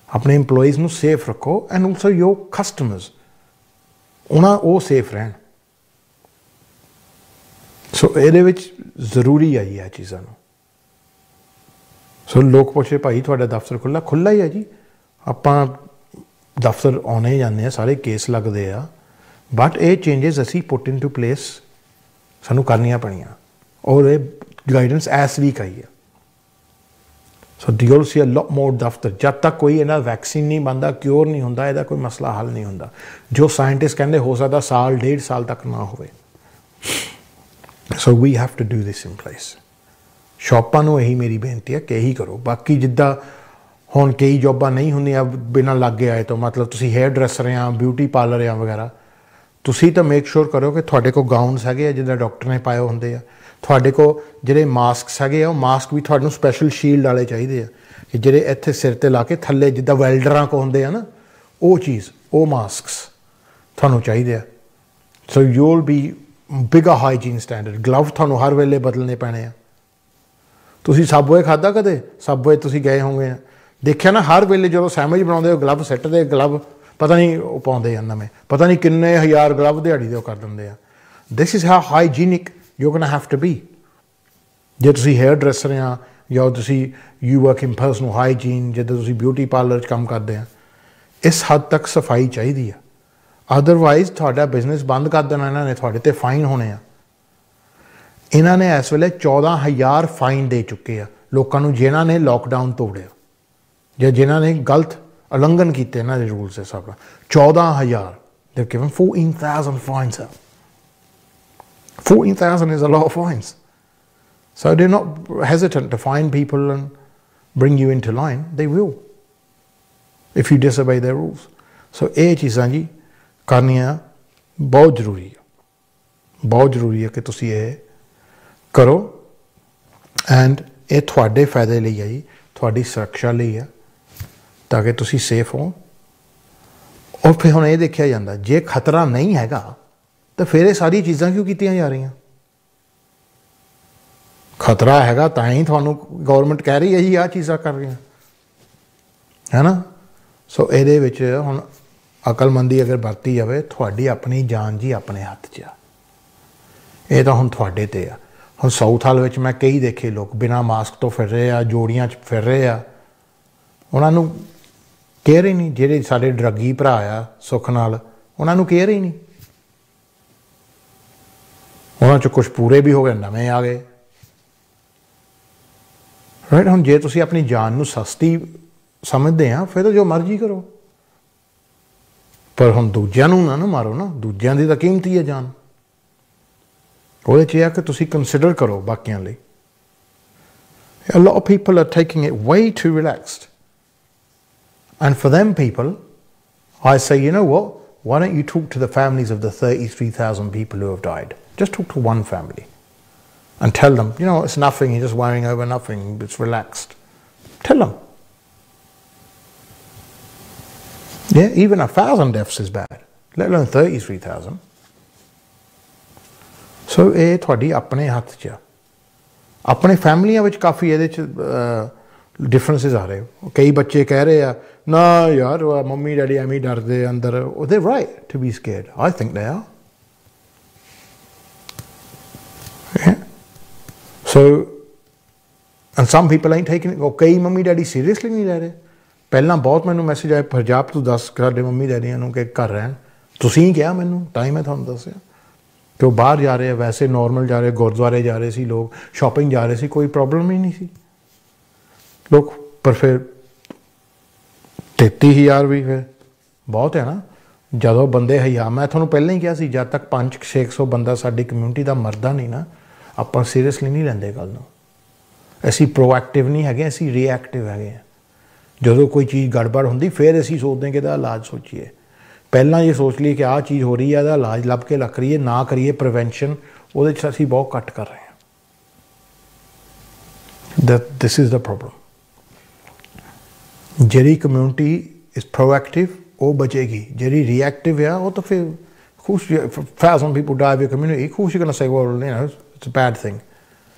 ਆਪਣੇ EMPLOYEES ਨੂੰ ਸੇਫ ਰੱਖੋ and also your customers, ਉਹ ਸੇਫ ਰਹਿਣ. ਸੋ ਇਹਦੇ ਵਿੱਚ ਜ਼ਰੂਰੀ ਹੈ ਜੀ ਇਹ ਚੀਜ਼ਾਂ ਨੂੰ. ਸੋ ਲੋਕ ਪੁੱਛੇ ਭਾਈ ਤੁਹਾਡਾ ਦਫ਼ਤਰ ਖੁੱਲ੍ਹਾ ਹੀ ਹੈ ਜੀ. ਆਪਾਂ ਦਫ਼ਤਰ ਆਉਣੇ ਜਾਂਦੇ ਆ, ਸਾਰੇ ਕੇਸ ਲੱਗਦੇ ਆ, ਬਟ ਇਹ ਚੇਂਜਸ ਅਸੀਂ ਪੁੱਟ ਇਨ ਟੂ ਪਲੇਸ ਸਾਨੂੰ ਕਰਨੀਆਂ ਪੈਣੀਆਂ, ਔਰ ਇਹ ਗਾਈਡੈਂਸ ਐਸ ਵੀਕ ਆਈ ਹੈ. ਸੋ ਯੂਲ ਸੀ ਅ ਲੋਟ ਮੋਰ ਦਫ਼ਤਰ. ਜਦ ਤੱਕ ਕੋਈ ਇਹਨਾਂ ਵੈਕਸੀਨ ਨਹੀਂ ਬਣਦਾ, ਕਿਉਰ ਨਹੀਂ ਹੁੰਦਾ, ਇਹਦਾ ਕੋਈ ਮਸਲਾ ਹੱਲ ਨਹੀਂ ਹੁੰਦਾ. ਜੋ ਸਾਇੰਟਿਸਟ ਕਹਿੰਦੇ ਹੋ ਸਕਦਾ 1.5 ਸਾਲ ਤੱਕ ਨਾ ਹੋਵੇ. So we have to do this in place. ਸ਼ਾਪਾਂ ਨੂੰ ਇਹੀ ਮੇਰੀ ਬੇਨਤੀ ਹੈ ਕਿ ਇਹੀ ਕਰੋ. ਬਾਕੀ ਜਿੱਦਾਂ ਹੁਣ ਕਈ ਜੋਬਾਂ ਨਹੀਂ ਹੁੰਦੀਆਂ ਬਿਨਾਂ ਲਾਗੇ ਆਏ ਤੋਂ, ਮਤਲਬ ਤੁਸੀਂ ਹੇਅਰ ਡਰੈਸਰ ਜਾਂ ਬਿਊਟੀ ਪਾਰਲਰ ਜਾਂ ਵਗੈਰਾ, ਤੁਸੀਂ ਤਾਂ ਮੇਕ ਸ਼ੋਰ ਕਰੋ ਕਿ ਤੁਹਾਡੇ ਕੋਲ ਗਾਊਨਸ ਹੈਗੇ ਆ ਜਿੱਦਾਂ ਡਾਕਟਰ ਨੇ ਪਾਏ ਹੁੰਦੇ ਆ. ਤੁਹਾਡੇ ਕੋਲ ਜਿਹੜੇ ਮਾਸਕਸ ਹੈਗੇ ਆ, ਉਹ ਮਾਸਕ ਵੀ ਤੁਹਾਨੂੰ ਸਪੈਸ਼ਲ ਸ਼ੀਲਡ ਵਾਲੇ ਚਾਹੀਦੇ ਆ ਕਿ ਜਿਹੜੇ ਇੱਥੇ ਸਿਰ 'ਤੇ ਲਾ ਕੇ ਥੱਲੇ ਜਿੱਦਾਂ ਵੈਲਡਰਾਂ ਕੋਲ ਹੁੰਦੇ ਆ ਨਾ, ਉਹ ਚੀਜ਼, ਉਹ ਮਾਸਕਸ ਤੁਹਾਨੂੰ ਚਾਹੀਦੇ ਆ. So you will be bigger hygiene standard. Glove ਤੁਹਾਨੂੰ ਹਰ ਵੇਲੇ ਬਦਲਣੇ ਪੈਣੇ ਆ. ਤੁਸੀਂ ਸਬਵੇ ਖਾਧਾ ਕਦੇ? ਸਬਵੇ ਤੁਸੀਂ ਗਏ ਹੋਗੇ ਆ, ਦੇਖਿਆ ਨਾ, ਹਰ ਵੇਲੇ ਜਦੋਂ ਸੈਂਡਵਿਚ ਬਣਾਉਂਦੇ ਹੋ ਗਲਵ ਸਿੱਟਦੇ, ਗਲਵ ਪਤਾ ਨਹੀਂ ਉਹ ਪਾਉਂਦੇ ਆ ਨਵੇਂ, ਪਤਾ ਨਹੀਂ ਕਿੰਨੇ ਹਜ਼ਾਰ ਗਲਵ ਦਿਹਾੜੀ ਦੇ ਉਹ ਕਰ ਦਿੰਦੇ ਆ. This is how hygienic you can have to be. ਜੇ ਤੁਸੀਂ ਹੇਅਰ ਡਰੈਸਰ ਆ ਜਾਂ ਤੁਸੀਂ you work in personal hygiene, ਜਿੱਦਾਂ ਤੁਸੀਂ ਬਿਊਟੀ ਪਾਰਲਰ 'ਚ ਕੰਮ ਕਰਦੇ ਆ, ਇਸ ਹੱਦ ਤੱਕ ਸਫਾਈ ਚਾਹੀਦੀ ਆ। ਅਦਰਵਾਈਜ਼ ਤੁਹਾਡਾ ਬਿਜ਼ਨਸ ਬੰਦ ਕਰ ਦੇਣਾ ਇਹਨਾਂ ਨੇ, ਤੁਹਾਡੇ 'ਤੇ ਫਾਈਨ ਹੋਣੇ ਆ। ਇਹਨਾਂ ਨੇ ਇਸ ਵੇਲੇ 14,000 ਫਾਈਨ ਦੇ ਚੁੱਕੇ ਆ ਲੋਕਾਂ ਨੂੰ ਜਿਨ੍ਹਾਂ ਨੇ ਲੋਕਡਾਊਨ ਤੋੜਿਆ ਜਾਂ ਜਿਨ੍ਹਾਂ ਨੇ ਗਲਤ ਉਲੰਘਣ ਕੀਤੇ ਇਹਨਾਂ ਦੇ ਰੂਲਸ ਦੇ ਹਿਸਾਬ ਨਾਲ। 14,000 they've given 14,000 fines out. 14,000 is a lot of fines. So they're not hesitant to fine people and bring you into line. They will if you disobey their rules. So ਇਹ ਚੀਜ਼ਾਂ ਜੀ ਕਰਨੀਆਂ ਬਹੁਤ ਜ਼ਰੂਰੀ ਹੈ, ਬਹੁਤ ਜ਼ਰੂਰੀ ਹੈ ਕਿ ਤੁਸੀਂ ਇਹ ਕਰੋ। ਐਂਡ ਇਹ ਤੁਹਾਡੇ ਫਾਇਦੇ ਲਈ ਹੈ ਜੀ, ਤੁਹਾਡੀ ਸੁਰੱਖਿਆ ਲਈ ਹੈ, ਤਾਂ ਕਿ ਤੁਸੀਂ ਸੇਫ ਹੋ। ਔਰ ਫਿਰ ਹੁਣ ਇਹ ਦੇਖਿਆ ਜਾਂਦਾ ਜੇ ਖਤਰਾ ਨਹੀਂ ਹੈਗਾ ਤਾਂ ਫਿਰ ਇਹ ਸਾਰੀ ਚੀਜ਼ਾਂ ਕਿਉਂ ਕੀਤੀਆਂ ਜਾ ਰਹੀਆਂ? ਖਤਰਾ ਹੈਗਾ ਤਾਂ ਹੀ ਤੁਹਾਨੂੰ ਗੌਰਮੈਂਟ ਕਹਿ ਰਹੀ ਹੈ ਜੀ ਆਹ ਚੀਜ਼ਾਂ ਕਰ ਰਹੀਆਂ, ਹੈ ਨਾ। ਸੋ ਇਹਦੇ ਵਿੱਚ ਹੁਣ ਅਕਲਮੰਦੀ ਅਗਰ ਵਰਤੀ ਜਾਵੇ, ਤੁਹਾਡੀ ਆਪਣੀ ਜਾਨ ਜੀ ਆਪਣੇ ਹੱਥ 'ਚ ਆ। ਇਹ ਤਾਂ ਹੁਣ ਤੁਹਾਡੇ 'ਤੇ ਆ। ਹੁਣ ਸਾਊਥ ਹਾਲ ਵਿੱਚ ਮੈਂ ਕਈ ਦੇਖੇ ਲੋਕ ਬਿਨਾਂ ਮਾਸਕ ਤੋਂ ਫਿਰ ਰਹੇ ਆ, ਜੋੜੀਆਂ 'ਚ ਫਿਰ ਰਹੇ ਆ, ਉਹਨਾਂ ਨੂੰ ਕੇਅਰ ਹੀ ਨਹੀਂ। ਜਿਹੜੇ ਸਾਡੇ ਡਰੱਗੀ ਭਰਾ ਆ ਸੁੱਖ ਨਾਲ, ਉਹਨਾਂ ਨੂੰ ਕੇਅਰ ਹੀ ਨਹੀਂ। ਉਹਨਾਂ 'ਚ ਕੁਛ ਪੂਰੇ ਵੀ ਹੋ ਗਏ, ਨਵੇਂ ਆ ਗਏ, ਰਾਈਟ। ਹੁਣ ਜੇ ਤੁਸੀਂ ਆਪਣੀ ਜਾਨ ਨੂੰ ਸਸਤੀ ਸਮਝਦੇ ਆ ਫਿਰ ਤਾਂ ਜੋ ਮਰਜ਼ੀ ਕਰੋ, ਪਰ ਹੁਣ ਦੂਜਿਆਂ ਨੂੰ ਨਾ ਮਾਰੋ ਨਾ, ਦੂਜਿਆਂ ਦੀ ਤਾਂ ਕੀਮਤੀ ਹੈ ਜਾਨ। ਉਹਦੇ 'ਚ ਇਹ ਆ ਕਿ ਤੁਸੀਂ ਕੰਸੀਡਰ ਕਰੋ ਬਾਕੀਆਂ ਲਈ। A lot of people are taking it way too relaxed. And for them people, I say, you know what? Why don't you talk to the families of the 33,000 people who have died? Just talk to one family and tell them, you know, it's nothing, you're just worrying over nothing, it's relaxed. Tell them. Yeah, even 1,000 deaths is bad, let alone 33,000. So ਇਹ ਤੁਹਾਡੀ ਆਪਣੇ ਹੱਥ 'ਚ ਆ। ਆਪਣੇ ਫੈਮਲੀਆਂ ਵਿੱਚ ਕਾਫੀ ਇਹਦੇ 'ਚ ਡਿਫਰੈਂਸਿਸ ਆ ਰਹੇ। ਕਈ ਬੱਚੇ ਕਹਿ ਰਹੇ ਆ ਨਾ ਯਾਰ ਮੰਮੀ ਡੈਡੀ ਐਵੇਂ ਹੀ ਡਰਦੇ ਅੰਦਰ। They right to be scared, I think they ਆ। So and some people ain't taking it। ਕਈ ਮੰਮੀ ਡੈਡੀ ਸੀਰੀਅਸਲੀ ਨਹੀਂ ਲੈ ਰਹੇ। ਪਹਿਲਾਂ ਬਹੁਤ ਮੈਨੂੰ ਮੈਸੇਜ ਆਏ ਪੰਜਾਬ ਤੋਂ, ਦੱਸ ਸਾਡੇ ਮੰਮੀ ਡੈਡੀਆਂ ਨੂੰ ਕਿ ਘਰ ਰਹਿਣ। ਤੁਸੀਂ ਕਿਹਾ ਮੈਨੂੰ, ਤਾਂ ਹੀ ਮੈਂ ਤੁਹਾਨੂੰ ਦੱਸਿਆ ਕਿ ਉਹ ਬਾਹਰ ਜਾ ਰਹੇ ਆ, ਵੈਸੇ ਨੋਰਮਲ ਜਾ ਰਹੇ, ਗੁਰਦੁਆਰੇ ਜਾ ਰਹੇ ਸੀ ਲੋਕ, ਸ਼ਾਪਿੰਗ ਜਾ ਰਹੇ ਸੀ, ਕੋਈ ਪ੍ਰੋਬਲਮ ਹੀ ਨਹੀਂ ਸੀ ਲੋਕ। ਪਰ ਫਿਰ 33,000 ਵੀ ਫਿਰ ਬਹੁਤ ਹੈ ਨਾ। ਜਦੋਂ ਬੰਦੇ ਹਿਆ, ਮੈਂ ਤੁਹਾਨੂੰ ਪਹਿਲਾਂ ਹੀ ਕਿਹਾ ਸੀ, ਜਦ ਤੱਕ 500-600 ਬੰਦਾ ਸਾਡੀ ਕਮਿਊਨਿਟੀ ਦਾ ਮਰਦਾ ਨਹੀਂ ਨਾ, ਆਪਾਂ ਸੀਰੀਅਸਲੀ ਨਹੀਂ ਲੈਂਦੇ ਗੱਲ ਨੂੰ। ਅਸੀਂ ਪ੍ਰੋਐਕਟਿਵ ਨਹੀਂ ਹੈਗੇ, ਅਸੀਂ ਰਿਐਕਟਿਵ ਹੈਗੇ ਹਾਂ। ਜਦੋਂ ਕੋਈ ਚੀਜ਼ ਗੜਬੜ ਹੁੰਦੀ ਫਿਰ ਅਸੀਂ ਸੋਚਦੇ ਹਾਂ ਕਿ ਇਹਦਾ ਇਲਾਜ ਸੋਚੀਏ। ਪਹਿਲਾਂ ਇਹ ਸੋਚ ਲਈ ਕਿ ਆਹ ਚੀਜ਼ ਹੋ ਰਹੀ ਹੈ, ਇਹਦਾ ਇਲਾਜ ਲੱਭ ਕੇ ਰੱਖ ਰਹੀਏ, ਨਾ ਕਰੀਏ ਪ੍ਰੀਵੈਂਸ਼ਨ। ਉਹਦੇ 'ਚ ਅਸੀਂ ਬਹੁਤ ਘੱਟ ਕਰ ਰਹੇ ਹਾਂ। This is the problem. ਜਿਹੜੀ ਕਮਿਊਨਿਟੀ ਇਜ਼ ਪ੍ਰੋਐਕਟਿਵ ਉਹ ਬਚੇਗੀ, ਜਿਹੜੀ ਰਿਐਕਟਿਵ ਆ ਉਹ ਤਾਂ ਫਿਰ ਖੁਸ਼। 1,000 people die of your community, of course you're going to say, well, you know, it's a bad thing.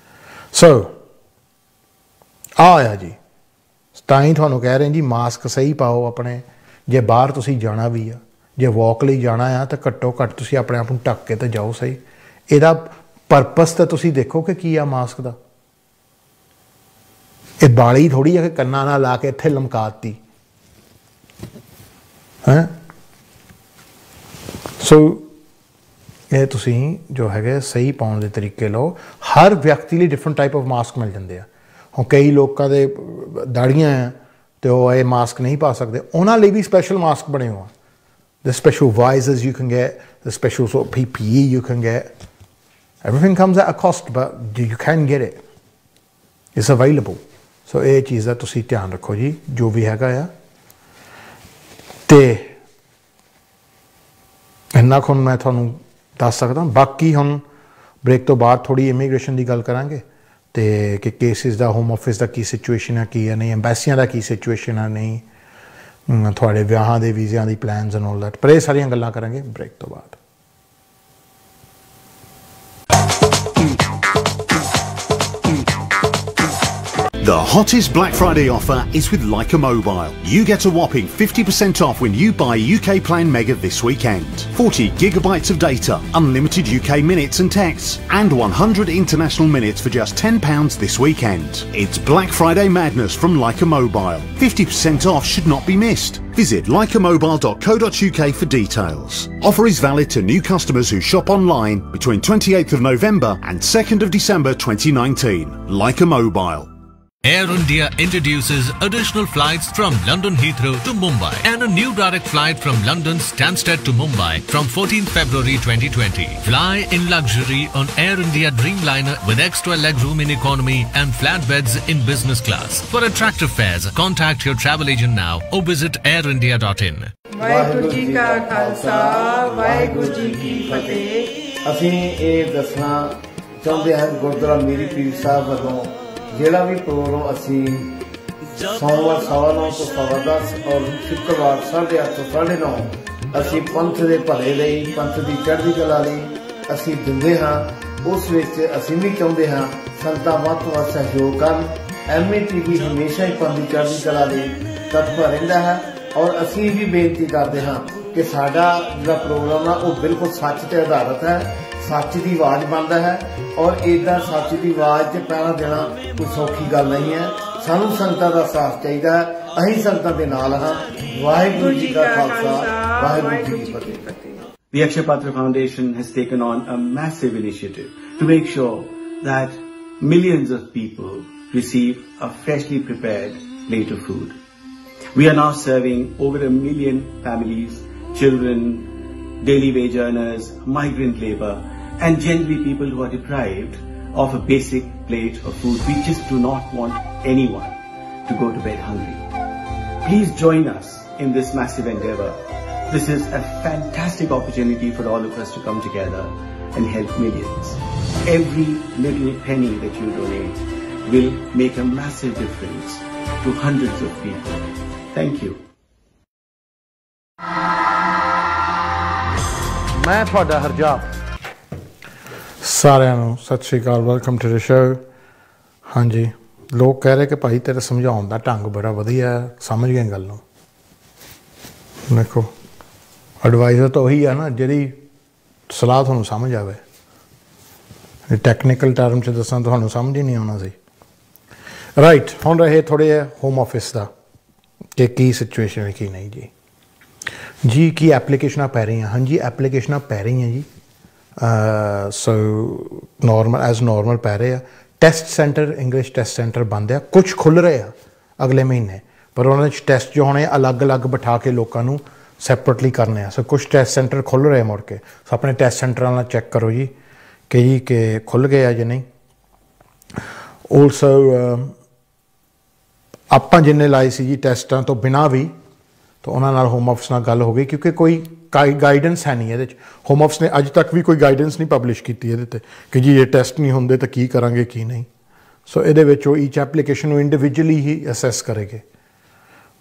So ਆ ਜੀ, ਤਾਂ ਹੀ ਤੁਹਾਨੂੰ ਕਹਿ ਰਹੇ ਜੀ ਮਾਸਕ ਸਹੀ ਪਾਓ ਆਪਣੇ। ਜੇ ਬਾਹਰ ਤੁਸੀਂ ਜਾਣਾ ਵੀ ਆ, ਜੇ ਵਾਕ ਲਈ ਜਾਣਾ ਆ, ਤਾਂ ਘੱਟੋ ਘੱਟ ਤੁਸੀਂ ਆਪਣੇ ਆਪ ਨੂੰ ਢੱਕ ਕੇ ਤਾਂ ਜਾਓ ਸਹੀ। ਇਹਦਾ ਪਰਪਸ ਤਾਂ ਤੁਸੀਂ ਦੇਖੋ ਕਿ ਕੀ ਆ ਮਾਸਕ ਦਾ। ਇਹ ਬਾਲੀ ਥੋੜ੍ਹੀ ਆ ਕਿ ਕੰਨਾਂ ਨਾਲ ਲਾ ਕੇ ਇੱਥੇ ਲਮਕਾਤੀ ਹੈ। ਸੋ ਇਹ ਤੁਸੀਂ ਜੋ ਹੈਗੇ ਸਹੀ ਪਾਉਣ ਦੇ ਤਰੀਕੇ ਲਓ। ਹਰ ਵਿਅਕਤੀ ਲਈ ਡਿਫਰੈਂਟ ਟਾਈਪ ਆਫ ਮਾਸਕ ਮਿਲ ਜਾਂਦੇ ਆ। ਹੁਣ ਕਈ ਲੋਕਾਂ ਦੇ ਦਾੜੀਆਂ ਆ ਅਤੇ ਉਹ ਇਹ ਮਾਸਕ ਨਹੀਂ ਪਾ ਸਕਦੇ, ਉਹਨਾਂ ਲਈ ਵੀ ਸਪੈਸ਼ਲ ਮਾਸਕ ਬਣੇ ਹੋਏ ਆ। The special visors you can get, the special sort of PPE you can get. Everything comes at a cost, but you can get it. It's available. So ਇਹ ਚੀਜ਼ ਦਾ ਤੁਸੀਂ ਧਿਆਨ ਰੱਖੋ ਜੀ, ਜੋ ਵੀ ਹੈਗਾ ਆ। ਅਤੇ ਇੰਨਾ ਕੁ ਹੁਣ ਮੈਂ ਤੁਹਾਨੂੰ ਦੱਸ ਸਕਦਾ। ਬਾਕੀ ਹੁਣ ਬ੍ਰੇਕ ਤੋਂ ਬਾਅਦ ਥੋੜ੍ਹੀ ਇਮੀਗ੍ਰੇਸ਼ਨ ਦੀ ਗੱਲ ਕਰਾਂਗੇ, ਅਤੇ ਕਿ ਕੇਸਿਸ ਦਾ, ਹੋਮ ਆਫਿਸ ਦਾ ਕੀ ਸਿਚੁਏਸ਼ਨ ਹੈ, ਕੀ ਹੈ ਨਹੀਂ, ਐਮਬੈਸੀਆਂ ਦਾ ਕੀ ਸਿਚੁਏਸ਼ਨ ਹੈ ਨਹੀਂ, ਤੁਹਾਡੇ ਵਿਆਹਾਂ ਦੇ ਵੀਜ਼ਿਆਂ ਦੀ ਪਲਾਨਸ ਐਂਡ ਆਲ ਦੈਟ। ਪਰ ਇਹ ਸਾਰੀਆਂ ਗੱਲਾਂ ਕਰਾਂਗੇ ਬ੍ਰੇਕ ਤੋਂ ਬਾਅਦ। The hottest Black Friday offer is with Leica Mobile. You get a whopping 50% off when you buy UK Plan Mega this weekend. 40 gigabytes of data, unlimited UK minutes and texts, and 100 international minutes for just £10 this weekend. It's Black Friday madness from Leica Mobile. 50% off should not be missed. Visit leicamobile.co.uk for details. Offer is valid to new customers who shop online between 28th of November and 2nd of December 2019. Leica Mobile. Air India introduces additional flights from London Heathrow to Mumbai and a new direct flight from London Stansted to Mumbai from 14th February 2020. Fly in luxury on Air India Dreamliner with extra legroom in economy and flat beds in business class. For attractive fares, contact your travel agent now or visit airindia.in. Waheguru ji ਕਾ ਖਾਲਸਾ ਵਾਹਿਗੁਰੂ ਜੀ ਕੀ ਫਤਿਹ। ਅਸੀਂ ਇਹ ਦੱਸਣਾ ਚਾਹੁੰਦੇ ਹਾਂ ਗੁਰਦੁਆਰਾ ਮੀਰੀ ਪੀਰ ਸਾਹਿਬ ਵੱਲੋਂ ਜਿਹੜਾ ਵੀ ਪ੍ਰੋਗਰਾਮ ਅਸੀਂ ਸੋਮਵਾਰ 9:15 ਤੋਂ 10:15 ਔਰ ਸ਼ੁੱਕਰਵਾਰ 8:30 ਤੋਂ 9:30 ਅਸੀਂ ਪੰਥ ਦੇ ਭਲੇ ਲਈ ਪੰਥ ਦੀ ਚੜ੍ਹਦੀ ਕਲਾ ਲਈ ਅਸੀਂ ਦਿੰਦੇ ਹਾਂ। ਉਸ ਵਿੱਚ ਅਸੀਂ ਵੀ ਚਾਹੁੰਦੇ ਹਾਂ ਸੰਗਤਾਂ ਵੱਧ ਤੋਂ ਵੱਧ ਸਹਿਯੋਗ ਕਰਨ। MATV ਹਮੇਸ਼ਾ ਹੀ ਪੰਥ ਦੀ ਚੜ੍ਹਦੀ ਕਲਾ ਲਈ ਤਤਪਰ ਰਹਿੰਦਾ ਹੈ ਔਰ ਅਸੀਂ ਵੀ ਬੇਨਤੀ ਕਰਦੇ ਹਾਂ ਕਿ ਸਾਡਾ ਜਿਹੜਾ ਪ੍ਰੋਗਰਾਮ ਆ ਉਹ ਬਿਲਕੁਲ ਸੱਚ ਤੇ ਆਧਾਰਿਤ ਹੈ, ਸੱਚ ਦੀ ਆਵਾਜ਼ ਬਣਦਾ ਹੈ ਔਰ ਇੱਦਾਂ ਸੱਚ ਦੀ ਆਵਾਜ਼ 'ਚ ਪਹਿਰਾ ਦੇਣਾ ਕੋਈ ਸੌਖੀ ਗੱਲ ਨਹੀਂ ਹੈ। ਸਾਨੂੰ ਸੰਗਤਾਂ ਦਾ ਸਾਥ ਚਾਹੀਦਾ ਹੈ, ਅਸੀਂ ਸੰਗਤਾਂ ਦੇ ਨਾਲ ਹਾਂ। ਵਾਹਿਗੁਰੂ ਜੀ ਕਾ ਖਾਲਸਾ ਵਾਹਿਗੁਰੂ ਜੀ ਕੀ ਫਤਿਹ। The Akshay Patra Foundation has taken on a massive initiative to make sure that millions of people receive a freshly prepared plate of food. We are now serving over 1 million families, children, daily wage earners, migrant labor, and generally people who are deprived of a basic plate of food. We just do not want anyone to go to bed hungry. Please join us in this massive endeavor. This is a fantastic opportunity for all of us to come together and help millions. Every little penny that you donate will make a massive difference to hundreds of people. Thank you. ਮੈਂ ਤੁਹਾਡਾ ਹਰਜਾਬ ਸਾਰਿਆਂ ਨੂੰ ਸਤਿ ਸ਼੍ਰੀ ਅਕਾਲ, ਵੈਲਕਮ ਟੂ ਦ ਸ਼ੋ। ਹਾਂਜੀ, ਲੋਕ ਕਹਿ ਰਹੇ ਕਿ ਭਾਈ ਤੇਰੇ ਸਮਝਾਉਣ ਦਾ ਢੰਗ ਬੜਾ ਵਧੀਆ, ਸਮਝ ਗਏ ਗੱਲ ਨੂੰ। ਦੇਖੋ, ਐਡਵਾਈਜ਼ਰ ਤਾਂ ਉਹੀ ਆ ਨਾ ਜਿਹੜੀ ਸਲਾਹ ਤੁਹਾਨੂੰ ਸਮਝ ਆਵੇ। ਟੈਕਨੀਕਲ ਟਰਮ 'ਚ ਦੱਸਾਂ ਤੁਹਾਨੂੰ ਸਮਝ ਹੀ ਨਹੀਂ ਆਉਣਾ ਸੀ। ਰਾਈਟ, ਹੁਣ ਰਹੇ ਥੋੜ੍ਹੇ ਜਿਹੇ ਹੋਮ ਆਫਿਸ ਦਾ ਕਿ ਕੀ ਸਿਚੁਏਸ਼ਨ ਹੈ ਕੀ ਨਹੀਂ ਜੀ ਕੀ ਐਪਲੀਕੇਸ਼ਨਾਂ ਪੈ ਰਹੀਆਂ। ਹਾਂਜੀ, ਐਪਲੀਕੇਸ਼ਨਾਂ ਪੈ ਰਹੀਆਂ ਜੀ। ਸੋ ਨੋਰਮਲ ਐਜ਼ ਨੋਰਮਲ ਪੈ ਰਹੇ ਆ। Test centre, English test centre ਬੰਦ ਆ, ਕੁਛ ਖੁੱਲ੍ਹ ਰਹੇ ਆ ਅਗਲੇ ਮਹੀਨੇ, ਪਰ ਉਹਨਾਂ 'ਚ ਟੈਸਟ ਜੋ ਹੋਣੇ ਅਲੱਗ-ਅਲੱਗ ਬਿਠਾ ਕੇ ਲੋਕਾਂ ਨੂੰ ਸੈਪਰੇਟਲੀ ਕਰਨੇ ਆ। ਸੋ ਕੁਛ ਟੈਸਟ ਸੈਂਟਰ ਖੁੱਲ੍ਹ ਰਹੇ ਮੁੜ ਕੇ। ਸੋ ਆਪਣੇ ਟੈਸਟ ਸੈਂਟਰਾਂ ਨਾਲ ਚੈੱਕ ਕਰੋ ਜੀ ਕਿ ਖੁੱਲ੍ਹ ਗਏ ਆ ਜਾਂ ਨਹੀਂ। ਆਲਸੋ ਆਪਾਂ ਜਿੰਨੇ ਲਾਏ ਸੀ ਜੀ ਟੈਸਟਾਂ ਤੋਂ ਬਿਨਾਂ ਵੀ, ਤਾਂ ਉਹਨਾਂ ਨਾਲ ਹੋਮ ਆਫਿਸ ਨਾਲ ਗੱਲ ਹੋ ਗਈ ਕਿਉਂਕਿ ਕੋਈ ਗਾਈਡੈਂਸ ਹੈ ਨਹੀਂ ਇਹਦੇ 'ਚ। ਹੋਮ ਆਫਿਸ ਨੇ ਅੱਜ ਤੱਕ ਵੀ ਕੋਈ ਗਾਈਡੈਂਸ ਨਹੀਂ ਪਬਲਿਸ਼ ਕੀਤੀ ਇਹਦੇ 'ਤੇ ਕਿ ਜੀ ਇਹ ਟੈਸਟ ਨਹੀਂ ਹੁੰਦੇ ਤਾਂ ਕੀ ਕਰਾਂਗੇ ਕੀ ਨਹੀਂ। ਸੋ ਇਹਦੇ ਵਿੱਚ ਉਹ ਈਚ ਐਪਲੀਕੇਸ਼ਨ ਨੂੰ ਇੰਡੀਵਿਜੂਅਲੀ ਹੀ ਅਸੈਸ ਕਰੇਗੇ।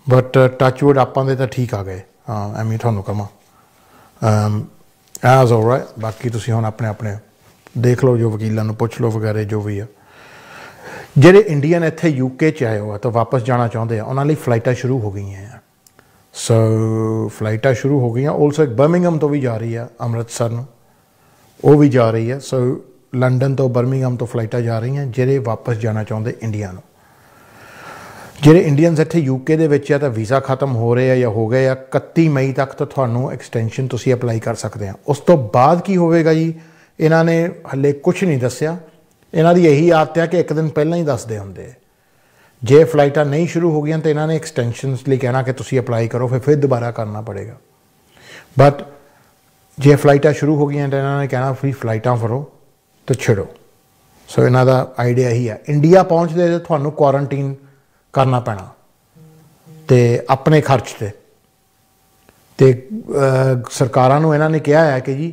ਬਟ ਟੱਚਵੁੱਡ ਆਪਾਂ ਦੇ ਤਾਂ ਠੀਕ ਆ ਗਏ। ਐਵੇਂ ਤੁਹਾਨੂੰ ਕਹਾਂ ਐਜ਼ ਆਲਰਾਈਟ। ਬਾਕੀ ਤੁਸੀਂ ਹੁਣ ਆਪਣੇ ਦੇਖ ਲਓ, ਜੋ ਵਕੀਲਾਂ ਨੂੰ ਪੁੱਛ ਲਓ ਵਗੈਰਾ ਜੋ ਵੀ ਆ। ਜਿਹੜੇ ਇੰਡੀਅਨ ਇੱਥੇ UK 'ਚ ਆਏ ਹੋ ਆ ਤਾਂ ਵਾਪਸ ਜਾਣਾ ਚਾਹੁੰਦੇ ਆ, ਉਹਨਾਂ ਲਈ ਫਲਾਈਟਾਂ ਸ਼ੁਰੂ ਹੋ ਗਈਆਂ ਆ। ਸੋ ਫਲਾਈਟਾਂ ਸ਼ੁਰੂ ਹੋ ਗਈਆਂ। ਆਲਸੋ ਇੱਕ ਬਰਮਿੰਗਮ ਤੋਂ ਵੀ ਜਾ ਰਹੀ ਆ ਅੰਮ੍ਰਿਤਸਰ ਨੂੰ, ਉਹ ਵੀ ਜਾ ਰਹੀ ਆ। ਸੋ ਲੰਡਨ ਤੋਂ ਬਰਮਿੰਗਮ ਤੋਂ ਫਲਾਈਟਾਂ ਜਾ ਰਹੀਆਂ ਜਿਹੜੇ ਵਾਪਸ ਜਾਣਾ ਚਾਹੁੰਦੇ ਇੰਡੀਆ ਨੂੰ। ਜਿਹੜੇ ਇੰਡੀਅਨਸ ਇੱਥੇ UK ਦੇ ਵਿੱਚ ਆ ਤਾਂ ਵੀਜ਼ਾ ਖਤਮ ਹੋ ਰਹੇ ਆ ਜਾਂ ਹੋ ਗਏ ਆ, 31 ਮਈ ਤੱਕ ਤਾਂ ਤੁਹਾਨੂੰ ਐਕਸਟੈਂਸ਼ਨ ਤੁਸੀਂ ਅਪਲਾਈ ਕਰ ਸਕਦੇ ਆ। ਉਸ ਤੋਂ ਬਾਅਦ ਕੀ ਹੋਵੇਗਾ ਜੀ, ਇਹਨਾਂ ਨੇ ਹਾਲੇ ਕੁਛ ਨਹੀਂ ਦੱਸਿਆ। ਇਹਨਾਂ ਦੀ ਇਹੀ ਆਦਤ ਹੈ ਕਿ ਇੱਕ ਦਿਨ ਪਹਿਲਾਂ ਹੀ ਦੱਸਦੇ ਹੁੰਦੇ। ਜੇ ਫਲਾਈਟਾਂ ਨਹੀਂ ਸ਼ੁਰੂ ਹੋ ਗਈਆਂ ਤਾਂ ਇਹਨਾਂ ਨੇ ਐਕਸਟੈਂਸ਼ਨਸ ਲਈ ਕਹਿਣਾ ਕਿ ਤੁਸੀਂ ਅਪਲਾਈ ਕਰੋ, ਫਿਰ ਦੁਬਾਰਾ ਕਰਨਾ ਪੜੇਗਾ। ਬਟ ਜੇ ਫਲਾਈਟਾਂ ਸ਼ੁਰੂ ਹੋ ਗਈਆਂ ਤਾਂ ਇਹਨਾਂ ਨੇ ਕਹਿਣਾ ਵੀ ਫਲਾਈਟਾਂ ਫੜੋ ਅਤੇ ਛਿੜੋ। ਸੋ ਇਹਨਾਂ ਦਾ ਆਈਡੀਆ ਇਹੀ ਹੈ। ਇੰਡੀਆ ਪਹੁੰਚਦੇ ਤਾਂ ਤੁਹਾਨੂੰ ਕੁਆਰੰਟੀਨ ਕਰਨਾ ਪੈਣਾ ਅਤੇ ਆਪਣੇ ਖਰਚ 'ਤੇ। ਅਤੇ ਸਰਕਾਰਾਂ ਨੂੰ ਇਹਨਾਂ ਨੇ ਕਿਹਾ ਹੈ ਕਿ ਜੀ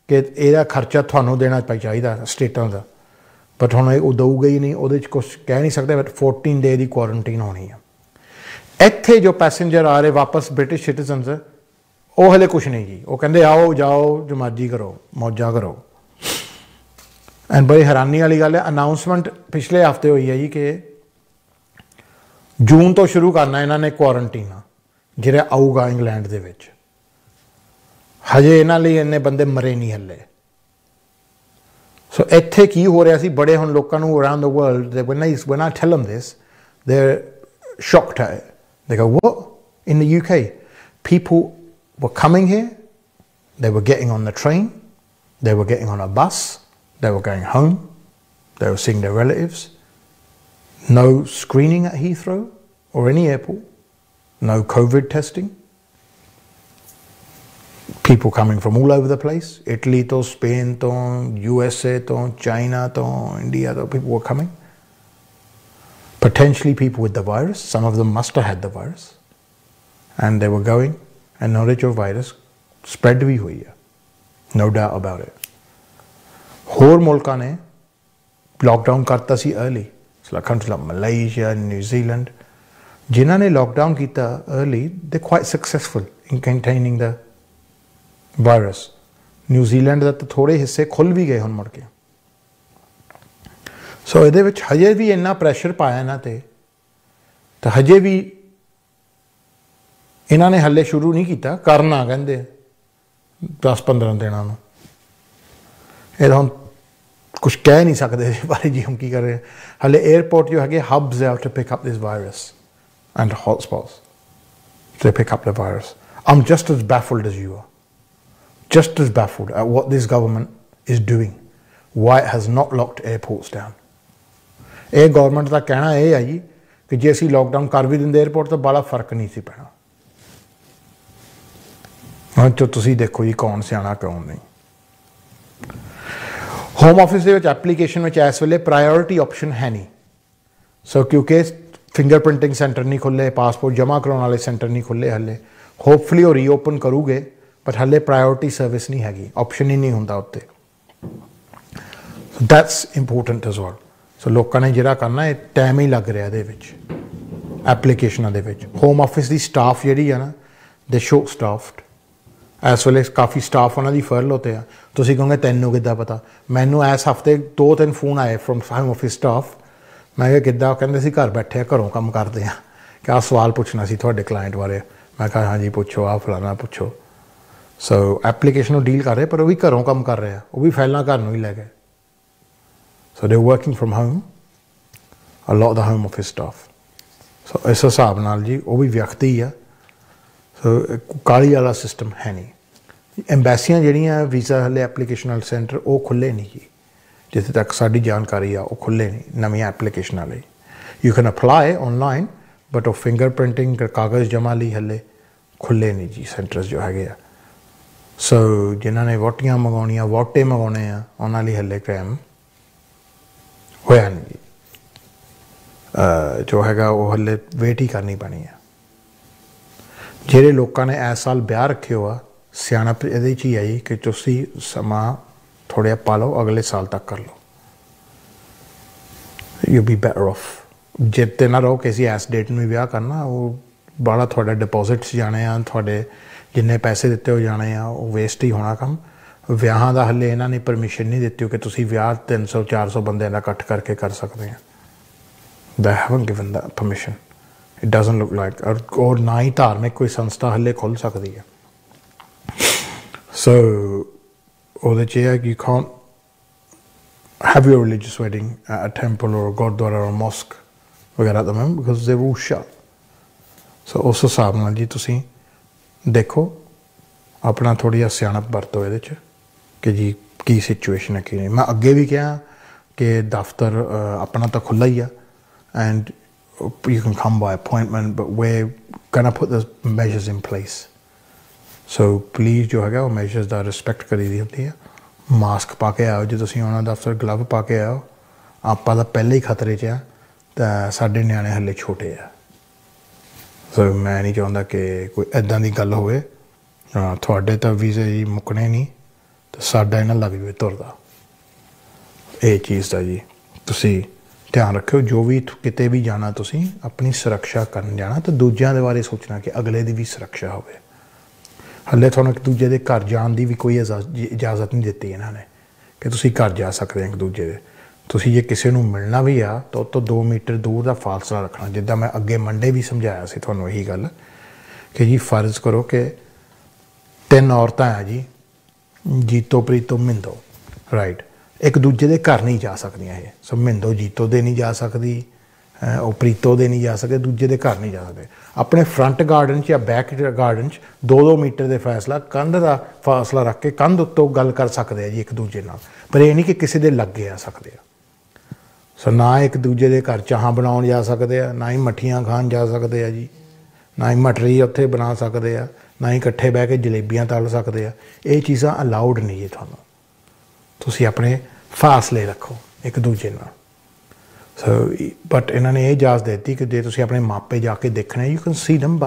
ਕਿ ਇਹਦਾ ਖਰਚਾ ਤੁਹਾਨੂੰ ਦੇਣਾ ਚਾਹੀਦਾ ਸਟੇਟਾਂ ਦਾ। ਬਟ ਹੁਣ ਉਹ ਦਊਗਾ ਹੀ ਨਹੀਂ, ਉਹਦੇ 'ਚ ਕੁਛ ਕਹਿ ਨਹੀਂ ਸਕਦੇ। ਬਟ 14 ਡੇ ਦੀ ਕੁਆਰੰਟੀਨ ਹੋਣੀ ਆ। ਇੱਥੇ ਜੋ ਪੈਸੇਂਜਰ ਆ ਰਹੇ ਵਾਪਸ ਬ੍ਰਿਟਿਸ਼ ਸਿਟੀਜ਼ਨਸ, ਉਹ ਹਲੇ ਕੁਛ ਨਹੀਂ ਜੀ। ਉਹ ਕਹਿੰਦੇ ਆਓ ਜਾਓ ਜੋ ਮਰਜ਼ੀ ਕਰੋ, ਮੌਜਾਂ ਕਰੋ। ਐਂਡ ਬੜੀ ਹੈਰਾਨੀ ਵਾਲੀ ਗੱਲ ਹੈ, ਅਨਾਊਂਸਮੈਂਟ ਪਿਛਲੇ ਹਫ਼ਤੇ ਹੋਈ ਹੈ ਜੀ ਕਿ जून तो शुरू करना इन्हों ने क्वारंटीन ਜਿਹੜਾ ਆਊਗਾ ਇੰਗਲੈਂਡ ਦੇ ਵਿੱਚ। ਹਜੇ ਇਹਨਾਂ ਲਈ ਇੰਨੇ ਬੰਦੇ ਮਰੇ ਨਹੀਂ ਹੱਲੇ। ਸੋ ਇੱਥੇ ਕੀ ਹੋ ਰਿਹਾ ਸੀ, ਬੜੇ ਹੁਣ ਲੋਕਾਂ ਨੂੰ around the world when I tell them this, they're shocked at it. They go, what? In the UK, people were coming here, they were getting on the train, they were getting on a bus, they were going home, they were seeing their relatives. No screening at Heathrow or any airport. No COVID testing. People coming from all over the place. Italy to Spain to USA to China to India to people were coming. Potentially people with the virus. Some of them must have had the virus. And they were going, and knowledge of virus spread bhi hui hai. No doubt about it. Hor mulka ne lockdown karta si early. So like countries like Malaysia, New Zealand. जिन्होंने लॉकडाउन किया early, they quite successful in containing the virus. New Zealand का तो थोड़े हिस्से खुल भी गए हुण मुड़ के। सो ये हजे भी इन्ना प्रैशर पाया इन्हां ते, तो हजे भी इन्होंने हले शुरू नहीं किया करना, कहते 10-15 दिनों में। ये हम कुछ कह नहीं सकते इस बारे जी हम की कर रहे हैं। हले एयरपोर्ट जो है हब्स है to pick up this virus and hotspots to pick up the virus. I'm just as baffled as you are. Just as baffled at what this government is doing. Why it has not locked airports down. ਇਹ ਗਵਰਨਮੈਂਟ ਦਾ ਕਹਿਣਾ ਇਹ ਹੈ ਜੀ ਕਿ ਜੇ ਅਸੀਂ ਲੋਕਡਾਊਨ ਕਰ ਵੀ ਦਿੰਦੇ 에어ਪੋਰਟ ਤਾਂ ਬੜਾ ਫਰਕ ਨਹੀਂ ਸੀ ਪੈਣਾ। ਹਾਂ ਤਾਂ ਤੁਸੀਂ ਦੇਖੋ ਜੀ ਕੌਣ ਸਿਆਣਾ ਕੌਣ ਨਹੀਂ। ਹੋਮ ਆਫਿਸ ਦੇ ਵਿੱਚ ਐਪਲੀਕੇਸ਼ਨ ਵਿੱਚ ਇਸ ਵੇਲੇ ਪ੍ਰਾਇਓਰਿਟੀ ਆਪਸ਼ਨ ਹੈ ਨਹੀਂ। ਸੋ ਕਿਉਂਕਿ फिंगरप्रिंटिंग सेंटर नहीं खुले, पासपोर्ट जमा कराने वाले सेंटर नहीं खुले हले। होपफुली वो रीओपन करूगे, पर हले प्रायोरिटी सर्विस नहीं हैगी, ऑप्शन ही नहीं होंदा उत्ते। So that's important as well. So लोगों ने जिहड़ा करना है टाइम ही लग रहा है एप्लीकेशनां दे विच। होम ऑफिस की स्टाफ जिहड़ी है ना, दे शो स्टाफ्ड इस वेले काफ़ी स्टाफ उन्होंने फर्ल होते हैं। तुसीं कहोगे तैनूं किद्दां पता? मैनूं इस हफ्ते 2-3 फोन आए फ्रॉम होम ऑफिस स्टाफ। मैं क्या किद्दां? कहते सी घर बैठे घरों काम करते हैं, क्या सवाल पूछना सी तुहाडे क्लाइंट बारे। मैं कहा हाँ जी पूछो, आ फलाना पूछो। सो एप्लीकेशन डील कर रहे, पर वो भी घरों काम कर रहे हैं, वो भी फाइलां घर नूं ही लै गए। So they working from home a lot the home office staff. So इस हिसाब नाल जी वो भी व्यक्ति ही आ। सो काली वाला सिस्टम है नहीं। एम्बैसियां जिहड़ियां वीज़ा हले एप्लीकेशन सेंटर वो खुले नहीं जी, जिथे तक साड़ी जानकारी आ, वो खुले नहीं नवी एप्लीकेशन लिए। You can apply online, but वो फिंगरप्रिंटिंग कागज़ जमा ली हले खुले नहीं जी सेंटर्स जो है। सो जिन्होंने वोटियां मंगाउणियां, वोटे मंगाने आ, उन्हां लई हले काम होया नहीं जी। जो है वो हले वेट ही करनी पैनी है। ਜਿਹੜੇ ਲੋਕਾਂ ਨੇ ਇਸ ਸਾਲ ਵਿਆਹ ਰੱਖੇ ਹੋ ਆ, ਸਿਆਣਪ ਇਹਦੇ 'ਚ ਹੀ ਆਈ ਕਿ ਤੁਸੀਂ ਸਮਾਂ ਥੋੜ੍ਹਾ ਪਾ ਲਓ, ਅਗਲੇ ਸਾਲ ਤੱਕ ਕਰ ਲਓ। You B better of. ਜਿੱਦ 'ਤੇ ਨਾ ਰਹੋ ਕਿ ਅਸੀਂ ਇਸ ਡੇਟ ਨੂੰ ਹੀ ਵਿਆਹ ਕਰਨਾ, ਉਹ ਬੜਾ ਤੁਹਾਡਾ ਡਿਪੋਜ਼ਿਟਸ ਜਾਣੇ ਆ, ਤੁਹਾਡੇ ਜਿੰਨੇ ਪੈਸੇ ਦਿੱਤੇ ਹੋ ਜਾਣੇ ਆ, ਉਹ ਵੇਸਟ ਹੀ ਹੋਣਾ ਕੰਮ। ਵਿਆਹਾਂ ਦਾ ਹਲੇ ਇਹਨਾਂ ਨੇ ਪਰਮਿਸ਼ਨ ਨਹੀਂ ਦਿੱਤੀ ਕਿ ਤੁਸੀਂ ਵਿਆਹ 300-400 ਬੰਦਿਆਂ ਦਾ ਇਕੱਠ ਕਰਕੇ ਕਰ ਸਕਦੇ ਆ। They haven't given that permission. It doesn't look like, और ना ही धार्मिक कोई संस्था हले खुल सकती है। So ਉਹਦੇ 'ਚ ਇਹ ਹੈ कि you can't have your religious wedding at a temple or a gurdwara or a mosque वगैरह at the moment because they're all shut. So ਉਸ ਹਿਸਾਬ ਨਾਲ ਜੀ ਤੁਸੀਂ ਦੇਖੋ, ਆਪਣਾ ਥੋੜ੍ਹੀ ਜਿਹਾ ਸਿਆਣਪ ਵਰਤੋ ਇਹਦੇ 'ਚ ਕਿ ਜੀ ਕੀ ਸਿਚੁਏਸ਼ਨ ਹੈ ਕੀ ਨਹੀਂ। ਮੈਂ ਅੱਗੇ ਵੀ ਕਿਹਾ ਕਿ ਦਫ਼ਤਰ ਆਪਣਾ ਤਾਂ ਖੁੱਲ੍ਹਾ ਹੀ ਆ and you can come by appointment, but we're gonna put the measures in place. So please जो है वो measures का respect करी दी होती है। मास्क पा के आओ जो तुसीं आउणा दफ्तर, ग्लव पा के आओ। आपां तां पहले ही खतरे 'च आ, तां साडे नियाणे हले छोटे आ। सो मैं नहीं चाहुंदा कि कोई इदां दी गल होवे। तुहाडे तां वीज़े जी मुकने नहीं, तो साडा इन्हां दा भी तुरदा। ਇਹ ਚੀਜ਼ ਦਾ ਜੀ ਤੁਸੀਂ ध्यान रखो। जो भी किते भी जाना तुसीं अपनी सुरक्षा करन जाना, तो दूजिਆਂ ਦੇ बारे सोचना कि अगले ਦੀ भी सुरक्षा होवे। हले ਤੁਹਾਨੂੰ एक दूजे ਦੇ ਘਰ ਜਾਣ ਦੀ भी कोई इजाज़त नहीं ਦਿੱਤੀ ਇਹਨਾਂ ਨੇ कि तुसीं घर जा सकते हैं एक दूजे ਦੇ। ਤੁਸੀਂ ਜੇ ਕਿਸੇ ਨੂੰ ਮਿਲਣਾ ਵੀ ਆ ਤਾਂ ਉਹ ਤੋਂ 2 ਮੀਟਰ ਦੂਰ ਦਾ ਫਾਸਲਾ ਰੱਖਣਾ। ਜਿੱਦਾਂ ਮੈਂ ਅੱਗੇ ਮੰਡੇ ਵੀ ਸਮਝਾਇਆ ਸੀ ਤੁਹਾਨੂੰ ਇਹੀ ਗੱਲ ਕਿ ਜੀ ਫਰਜ਼ ਕਰੋ ਕਿ 3 ਔਰਤਾਂ ਆ ਜੀ, ਜੀਤੋ ਪ੍ਰੀਤੋ ਮਿੰਦੋ, ਰਾਈਟ, ਇੱਕ ਦੂਜੇ ਦੇ ਘਰ ਨਹੀਂ ਜਾ ਸਕਦੀਆਂ ਇਹ। ਸੋ ਮਿੰਦੋ ਜੀਤੋ ਦੇ ਨਹੀਂ ਜਾ ਸਕਦੀ, ਉਹ ਪ੍ਰੀਤੋ ਦੇ ਨਹੀਂ ਜਾ ਸਕਦੇ, ਦੂਜੇ ਦੇ ਘਰ ਨਹੀਂ ਜਾ ਸਕਦੇ। ਆਪਣੇ ਫਰੰਟ ਗਾਰਡਨ 'ਚ ਜਾਂ ਬੈਕ ਗਾਰਡਨ 'ਚ 2-2 ਮੀਟਰ ਦੇ ਫਾਸਲਾ, ਕੰਧ ਦਾ ਫਾਸਲਾ ਰੱਖ ਕੇ ਕੰਧ ਉੱਤੋਂ ਗੱਲ ਕਰ ਸਕਦੇ ਆ ਜੀ ਇੱਕ ਦੂਜੇ ਨਾਲ, ਪਰ ਇਹ ਨਹੀਂ ਕਿ ਕਿਸੇ ਦੇ ਲੱਗੇ ਆ ਸਕਦੇ ਆ। ਸੋ ਨਾ ਇੱਕ ਦੂਜੇ ਦੇ ਘਰ ਚਾਹਾਂ ਬਣਾਉਣ ਜਾ ਸਕਦੇ ਆ, ਨਾ ਹੀ ਮੱਠੀਆਂ ਖਾਣ ਜਾ ਸਕਦੇ ਆ ਜੀ, ਨਾ ਹੀ ਮਟਰੀ ਉੱਥੇ ਬਣਾ ਸਕਦੇ ਆ, ਨਾ ਹੀ ਇਕੱਠੇ ਬਹਿ ਕੇ ਜਲੇਬੀਆਂ ਤਲ ਸਕਦੇ ਆ। ਇਹ ਚੀਜ਼ਾਂ ਅਲਾਉਡ ਨਹੀਂ ਜੀ ਤੁਹਾਨੂੰ। ਤੁਸੀਂ ਆਪਣੇ ਫਾਸਲੇ ਰੱਖੋ ਇੱਕ ਦੂਜੇ ਨਾਲ। ਸੋ ਬਟ ਇਹਨਾਂ ਨੇ ਇਹ ਇਜਾਜ਼ਤ ਦਿੱਤੀ ਕਿ ਜੇ ਤੁਸੀਂ ਆਪਣੇ ਮਾਪੇ ਜਾ ਕੇ ਦੇਖਣੇ, ਯੂ ਕੈਨ ਸੀ ਦਮ,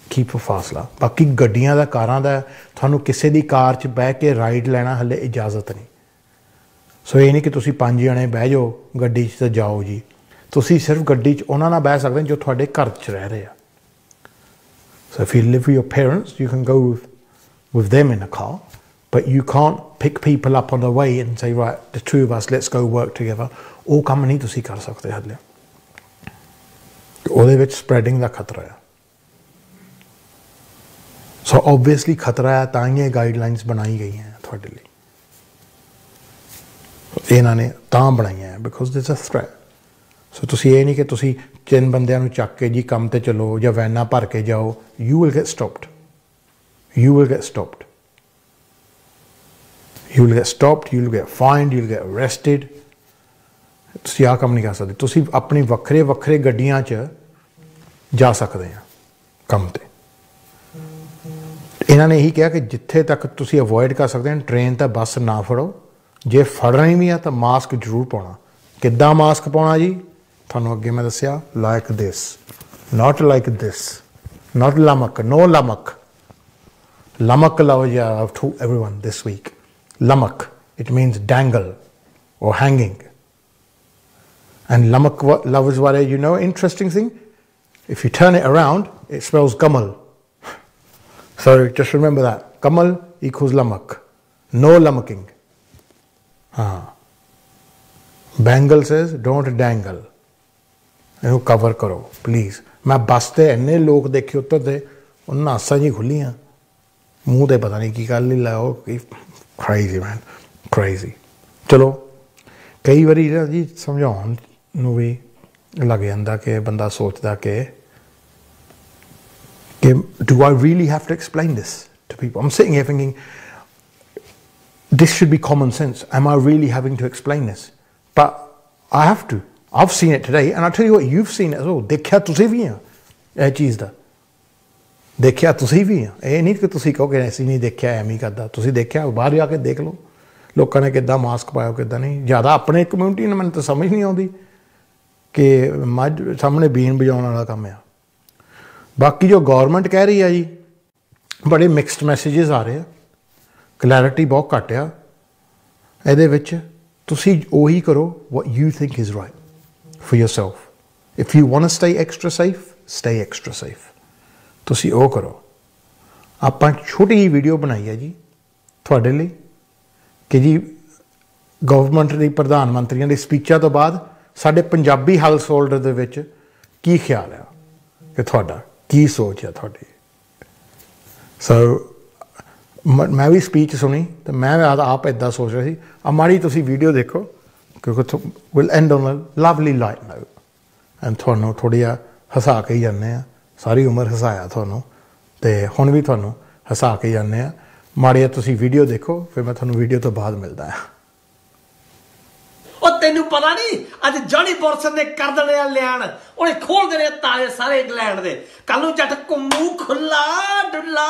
ਕੀਪ ਫਾਸਲਾ। ਬਾਕੀ ਗੱਡੀਆਂ ਦਾ, ਕਾਰਾਂ ਦਾ, ਤੁਹਾਨੂੰ ਕਿਸੇ ਦੀ ਕਾਰ 'ਚ ਬਹਿ ਕੇ ਰਾਈਡ ਲੈਣਾ ਹਲੇ ਇਜਾਜ਼ਤ ਨਹੀਂ। ਸੋ ਇਹ ਨਹੀਂ ਕਿ ਤੁਸੀਂ 5 ਜਣੇ ਬਹਿ ਜਾਓ ਗੱਡੀ 'ਚ ਤਾਂ ਜਾਓ ਜੀ। ਤੁਸੀਂ ਸਿਰਫ ਗੱਡੀ 'ਚ ਉਹਨਾਂ ਨਾਲ ਬਹਿ ਸਕਦੇ ਜੋ ਤੁਹਾਡੇ ਘਰ 'ਚ ਰਹਿ ਰਹੇ ਆ। ਸੋ if you live with your parents, you can go with them in a car, but you can't pick people up on the way and say, right, the two of us, let's go work together. ਉਹ ਕੰਮ ਨਹੀਂ ਤੁਸੀਂ ਕਰ ਸਕਦੇ ਹਾਲੇ। ਉਹਦੇ ਵਿੱਚ ਸਪਰੈਡਿੰਗ ਦਾ ਖਤਰਾ ਆ। ਸੋ ਓਬਵੀਅਸਲੀ ਖਤਰਾ ਹੈ, ਤਾਂ ਹੀ ਇਹ ਗਾਈਡਲਾਈਨਸ ਬਣਾਈ ਗਈਆਂ ਤੁਹਾਡੇ ਲਈ। ਇਹਨਾਂ ਨੇ ਤਾਂ ਬਣਾਈਆਂ ਬਿਕੋਜ਼ ਦਿਸ ਅ ਥ੍ਰੈਟ। ਸੋ ਤੁਸੀਂ ਇਹ ਨਹੀਂ ਕਿ ਤੁਸੀਂ 3 ਬੰਦਿਆਂ ਨੂੰ ਚੱਕ ਕੇ ਜੀ ਕੰਮ 'ਤੇ ਚਲੋ ਜਾਂ ਵੈਨਾਂ ਭਰ ਕੇ ਜਾਓ। You will get stopped, you will get stopped, you will get stopped, you will get fined, you will get arrested. ਤੁਸੀਂ ਆਹ ਕੰਮ ਨਹੀਂ ਕਰ ਸਕਦੇ। ਤੁਸੀਂ ਆਪਣੀ ਵੱਖਰੇ ਵੱਖਰੇ ਗੱਡੀਆਂ 'ਚ ਜਾ ਸਕਦੇ ਆ ਕੰਮ 'ਤੇ। ਇਹਨਾਂ ਨੇ ਇਹੀ ਕਿਹਾ ਕਿ ਜਿੱਥੇ ਤੱਕ ਤੁਸੀਂ ਅਵੋਇਡ ਕਰ ਸਕਦੇ ਹੋ, ਟ੍ਰੇਨ ਤਾਂ ਬੱਸ ਨਾ ਫੜੋ। ਜੇ ਫੜਨੀ ਵੀ ਆ ਤਾਂ ਮਾਸਕ ਜ਼ਰੂਰ ਪਾਉਣਾ। ਕਿੱਦਾਂ ਮਾਸਕ ਪਾਉਣਾ ਜੀ? ਤੁਹਾਨੂੰ ਅੱਗੇ ਮੈਂ ਦੱਸਿਆ, like this, not like this, ਨਾਟ ਲਮਕ, ਨੋ ਲਮਕ। ਲਮਕ ਲਫ਼ਜ਼ ਆ ਟੂ ਐਵਰੀਵਨ ਦਿਸ ਵੀਕ। ਲਮਕ, it means dangle or hanging. And lamak lafz wale, you know, interesting thing, if you turn it around, it spells kamal. So just remember that. Kamal equals lamak. No lamaking. Bangle says, don't dangle. ਇਹਨੂੰ ਕਵਰ ਕਰੋ ਪਲੀਜ਼। ਮੈਂ ਬੱਸ 'ਤੇ ਇੰਨੇ ਲੋਕ ਦੇਖੇ ਉਤਰਦੇ, ਉਹਨਾਂ ਨਾਸਾਂ ਜੀ ਖੁੱਲੀਆਂ, ਮੂੰਹ 'ਤੇ ਪਤਾ ਨਹੀਂ ਕੀ ਗੱਲ ਨਹੀਂ ਲਾਇਆ। ਉਹ ਕ੍ਰੇਜ਼ੀ ਮੈਨ, ਕ੍ਰੇਜ਼ੀ। ਚਲੋ ਕਈ ਵਾਰੀ ਨਾ ਜੀ ਸਮਝਾਉਣ ਨੂੰ ਵੀ ਲੱਗ ਜਾਂਦਾ ਕਿ ਬੰਦਾ ਸੋਚਦਾ ਕਿ do I really have to explain this to people? I'm sitting here thinking, this should be common sense. Am I really having to explain this? But I have to. I've seen it today, and I'll tell you what, you've seen it as well. ਦੇਖਿਆ ਤੁਸੀਂ ਵੀ ਆ ਇਹ ਚੀਜ਼ ਦਾ, ਦੇਖਿਆ ਤੁਸੀਂ ਵੀ ਆ। ਇਹ ਨਹੀਂ ਕਿ ਤੁਸੀਂ ਕਹੋ ਕਿ ਅਸੀਂ ਨਹੀਂ ਦੇਖਿਆ, ਐਵੇਂ ਹੀ ਕਰਦਾ। ਤੁਸੀਂ ਦੇਖਿਆ, ਬਾਹਰ ਜਾ ਕੇ ਦੇਖ ਲਓ ਲੋਕਾਂ ਨੇ ਕਿੱਦਾਂ ਮਾਸਕ ਪਾਇਆ, ਕਿੱਦਾਂ ਨਹੀਂ। ਜ਼ਿਆਦਾ ਆਪਣੇ ਕਮਿਊਨਿਟੀ ਨੂੰ ਮੈਨੂੰ ਤਾਂ ਸਮਝ ਨਹੀਂ ਆਉਂਦੀ ਕਿ ਮੱਝ ਸਾਹਮਣੇ ਬੀਨ ਵਜਾਉਣ ਵਾਲਾ ਕੰਮ ਆ। ਬਾਕੀ ਜੋ ਗੌਰਮੈਂਟ ਕਹਿ ਰਹੀ ਆ ਜੀ, ਬੜੇ ਮਿਕਸਡ ਮੈਸੇਜਸ ਆ ਰਹੇ ਆ, ਕਲੈਰਿਟੀ ਬਹੁਤ ਘੱਟ ਆ ਇਹਦੇ ਵਿੱਚ। ਤੁਸੀਂ ਉਹੀ ਕਰੋ what you think is right for yourself. If you want to stay extra safe, stay extra safe. ਤੁਸੀਂ ਉਹ ਕਰੋ। ਆਪਾਂ ਛੋਟੀ ਜਿਹੀ ਵੀਡੀਓ ਬਣਾਈ ਹੈ ਜੀ ਤੁਹਾਡੇ ਲਈ ਕਿ ਜੀ ਗਵਰਨਮੈਂਟ ਦੀ ਪ੍ਰਧਾਨ ਮੰਤਰੀਆਂ ਦੀ ਸਪੀਚਾਂ ਤੋਂ ਬਾਅਦ ਸਾਡੇ ਪੰਜਾਬੀ ਹਾਊਸ ਹੋਲਡਰ ਦੇ ਵਿੱਚ ਕੀ ਖਿਆਲ ਆ, ਕਿ ਤੁਹਾਡਾ ਕੀ ਸੋਚ ਆ ਤੁਹਾਡੀ। ਸੋ ਮੈਂ ਵੀ ਸਪੀਚ ਸੁਣੀ ਅਤੇ ਮੈਂ ਆਪ ਇੱਦਾਂ ਸੋਚ ਰਿਹਾ ਸੀ। ਆ ਮਾੜੀ ਤੁਸੀਂ ਵੀਡੀਓ ਦੇਖੋ, ਕਿਉਂਕਿ will end on a lovely light now. And ਤੁਹਾਨੂੰ ਥੋੜ੍ਹਾ ਜਿਹਾ ਹਸਾ ਕੇ ਹੀ ਜਾਂਦੇ ਆ। ਸਾਰੀ ਉਮਰ ਹਸਾਇਆ ਤੁਹਾਨੂੰ, ਅਤੇ ਹੁਣ ਵੀ ਤੁਹਾਨੂੰ ਹਸਾ ਕੇ ਜਾਂਦੇ ਆ। ਮਾੜੀ ਤੁਸੀਂ ਵੀਡੀਓ ਦੇਖੋ, ਫਿਰ ਮੈਂ ਤੁਹਾਨੂੰ ਵੀਡੀਓ ਤੋਂ ਬਾਅਦ ਮਿਲਦਾ ਆ। ਉਹ ਤੈਨੂੰ ਪਤਾ ਨਹੀਂ, ਅੱਜ ਜੌਨੀ ਮੋਰਸਨ ਨੇ ਕਰ ਦੇਣੇ ਆ ਲਿਆਣ, ਉਹਨੇ ਖੋਲ ਦੇਣੇ ਤਾਲੇ ਸਾਰੇ ਇੰਗਲੈਂਡ ਦੇ। ਕੱਲ ਨੂੰ ਜੱਟ ਘੁੰਮੂ ਖੁੱਲਾ ਡੁੱਲਾ,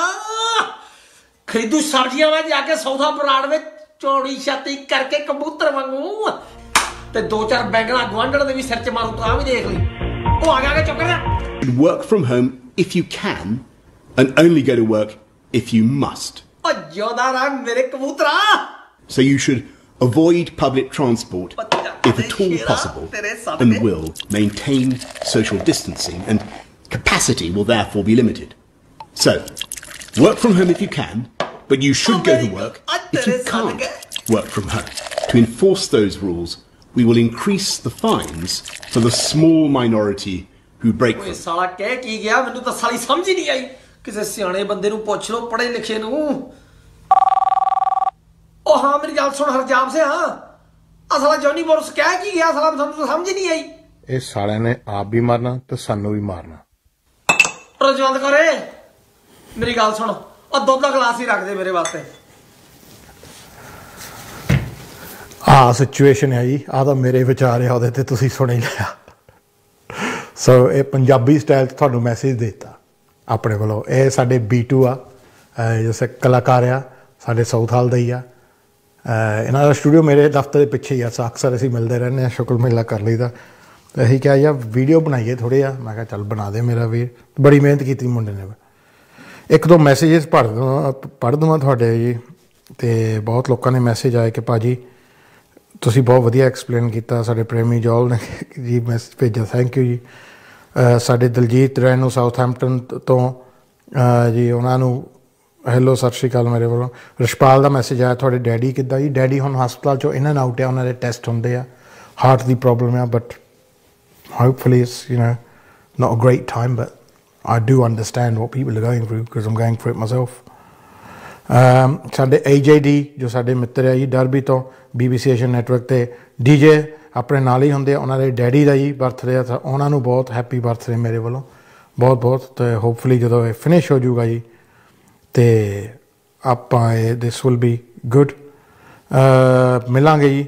ਖਰੀਦੂ ਸਬਜ਼ੀਆਂ ਵਿੱਚ ਜਾ ਕੇ ਸੌਦਾ ਬਰਾੜ ਵਿੱਚ ਚੌੜੀ ਛਾਤੀ ਕਰਕੇ ਕਬੂਤਰ ਵਾਂਗੂ, ਤੇ 2-4 ਬੈਂਗਣਾ ਗੁਆਂਢਣ ਦੇ ਵੀ ਸਿਰ 'ਚ ਮਾਰੂ। ਤਾਂ ਵੀ ਦੇਖ ਲਈ, ਉਹ ਆ ਗਿਆ ਕਿ ਚੁੱਪ ਕਰ। Work from home if you can, and only go to work if you must. ਉਹ ਜਿਉਂਦਾ ਰਹਿ ਮੇਰੇ ਕਬੂਤਰਾ। So you should avoid public transport if at all possible, and will maintain social distancing, and capacity will therefore be limited. So, work from home if you can, but you should go to work if you can't work from home. To enforce those rules, we will increase the fines for the small minority who break ਓਏ them. ਸਾਲਾ ਕਹਿ ਕੀ ਗਿਆ ਮੈਨੂੰ ਤਾਂ ਸਾਲੀ ਸਮਝ ਹੀ ਨਹੀਂ ਆਈ ਕਿਸੇ ਸਿਆਣੇ ਬੰਦੇ ਨੂੰ ਪੁੱਛ ਲਓ ਪੜ੍ਹੇ ਲਿਖੇ ਨੂੰ ਉਹ ਹਾਂ ਮੇਰੀ ਗੱਲ ਸੁਣ ਹਰਜਾਮ ਸੇ ਹਾਂ ਅਸਲਾ ਜੌਨੀ ਬੋਰਸ ਕਹਿ ਕੀ ਗਿਆ ਸਾਲਾ ਤੁਹਾਨੂੰ ਤਾਂ ਸਮਝ ਹੀ ਨਹੀਂ ਆਈ ਇਹ ਸਾਲਿਆਂ ਨੇ ਆਪ ਵੀ ਮਾਰਨਾ ਤੇ ਸਾਨੂੰ ਵੀ ਮਾਰਨਾ ਰਜਵੰਤ ਕਰੇ ਮੇਰੀ ਗੱਲ ਸੁਣ ਉਹ ਦੁੱਧ ਦਾ ਗਲਾਸ ਹੀ ਰੱਖ ਦੇ ਮੇਰੇ ਵਾਸਤੇ ਆਹ ਸਿਚੁਏਸ਼ਨ ਹੈ ਜੀ ਆਹ ਤਾਂ ਮੇਰੇ ਵਿਚਾਰ ਆ ਉਹਦੇ ਤੇ ਤੁਸੀਂ ਸੁਣ ਹੀ ਲਿਆ ਸੋ ਇਹ ਪੰਜਾਬੀ ਸਟਾਈਲ 'ਚ ਤੁਹਾਨੂੰ ਮੈਸੇਜ ਦਿੱਤਾ ਆਪਣੇ ਵੱਲੋਂ ਇਹ ਸਾਡੇ B2 ਆ ਜਿਵੇਂ ਕਲਾਕਾਰ ਆ ਸਾਡੇ ਸਾਊਥ ਹਾਲ ਦਾ ਹੀ ਆ ਇਹਨਾਂ ਦਾ ਸਟੂਡੀਓ ਮੇਰੇ ਦਫ਼ਤਰ ਦੇ ਪਿੱਛੇ ਹੀ ਆ ਅਕਸਰ ਅਸੀਂ ਮਿਲਦੇ ਰਹਿੰਦੇ ਹਾਂ ਸ਼ੁਕਰ ਮੇਲਾ ਕਰ ਲਈਦਾ ਤੇ ਅਸੀਂ ਕਿਹਾ ਯਾਰ ਵੀਡੀਓ ਬਣਾਈਏ ਥੋੜ੍ਹੇ ਆ ਮੈਂ ਕਿਹਾ ਚੱਲ ਬਣਾ ਦੇ ਮੇਰਾ ਵੀਰ ਬੜੀ ਮਿਹਨਤ ਕੀਤੀ ਮੁੰਡੇ ਨੇ ਇੱਕ ਦੋ ਮੈਸੇਜਸ ਪੜ੍ਹ ਦੇਵਾਂ ਤੁਹਾਡੇ ਜੀ ਅਤੇ ਬਹੁਤ ਲੋਕਾਂ ਨੇ ਮੈਸੇਜ ਆਏ ਕਿ ਭਾਜੀ ਤੁਸੀਂ ਬਹੁਤ ਵਧੀਆ ਐਕਸਪਲੇਨ ਕੀਤਾ ਸਾਡੇ ਪ੍ਰੇਮੀ ਜੋਲ ਨੇ ਜੀ ਮੈਸੇਜ ਭੇਜਿਆ ਥੈਂਕ ਯੂ ਜੀ ਸਾਡੇ ਦਲਜੀਤ ਰੈਨੂ ਸਾਊਥਹੈਂਪਟਨ ਤੋਂ ਜੀ ਉਹਨਾਂ ਨੂੰ ਹੈਲੋ ਸਤਿ ਸ਼੍ਰੀ ਅਕਾਲ ਮੇਰੇ ਵੱਲੋਂ ਰਿਸ਼ਪਾਲ ਦਾ ਮੈਸੇਜ ਆਇਆ ਤੁਹਾਡੇ ਡੈਡੀ ਕਿੱਦਾਂ ਜੀ ਡੈਡੀ ਹੁਣ ਹਸਪਤਾਲ 'ਚੋਂ ਇਨ ਐਂਡ ਆਊਟ ਆ ਉਹਨਾਂ ਦੇ ਟੈਸਟ ਹੁੰਦੇ ਆ ਹਾਰਟ ਦੀ ਪ੍ਰੋਬਲਮ ਆ but hopefully it's not a great time but I do understand what people are going through because I'm going through it myself ਸਾਡੇ AJD ਜੋ ਸਾਡੇ ਮਿੱਤਰ ਆ ਜੀ ਡਰਬੀ ਤੋਂ BBC ਏਸ਼ੀਅਨ ਨੈਟਵਰਕ ਤੇ DJ ਆਪਣੇ ਨਾਲ ਹੀ ਹੁੰਦੇ ਆ ਉਹਨਾਂ ਦੇ ਡੈਡੀ ਦਾ ਜੀ ਬਰਥਡੇ ਆ ਤਾਂ ਉਹਨਾਂ ਨੂੰ ਬਹੁਤ ਹੈਪੀ ਬਰਥਡੇ ਮੇਰੇ ਵੱਲੋਂ ਬਹੁਤ ਬਹੁਤ ਤੇ ਹੋਪਫੁਲੀ ਜਦੋਂ ਇਹ ਫਿਨਿਸ਼ ਹੋ ਜਾਊਗਾ ਜੀ ਤੇ ਆਪਾਂ ਇਹ ਦਿਸ ਵਿਲ ਬੀ ਗੁੱਡ ਮਿਲਾਂਗੇ ਜੀ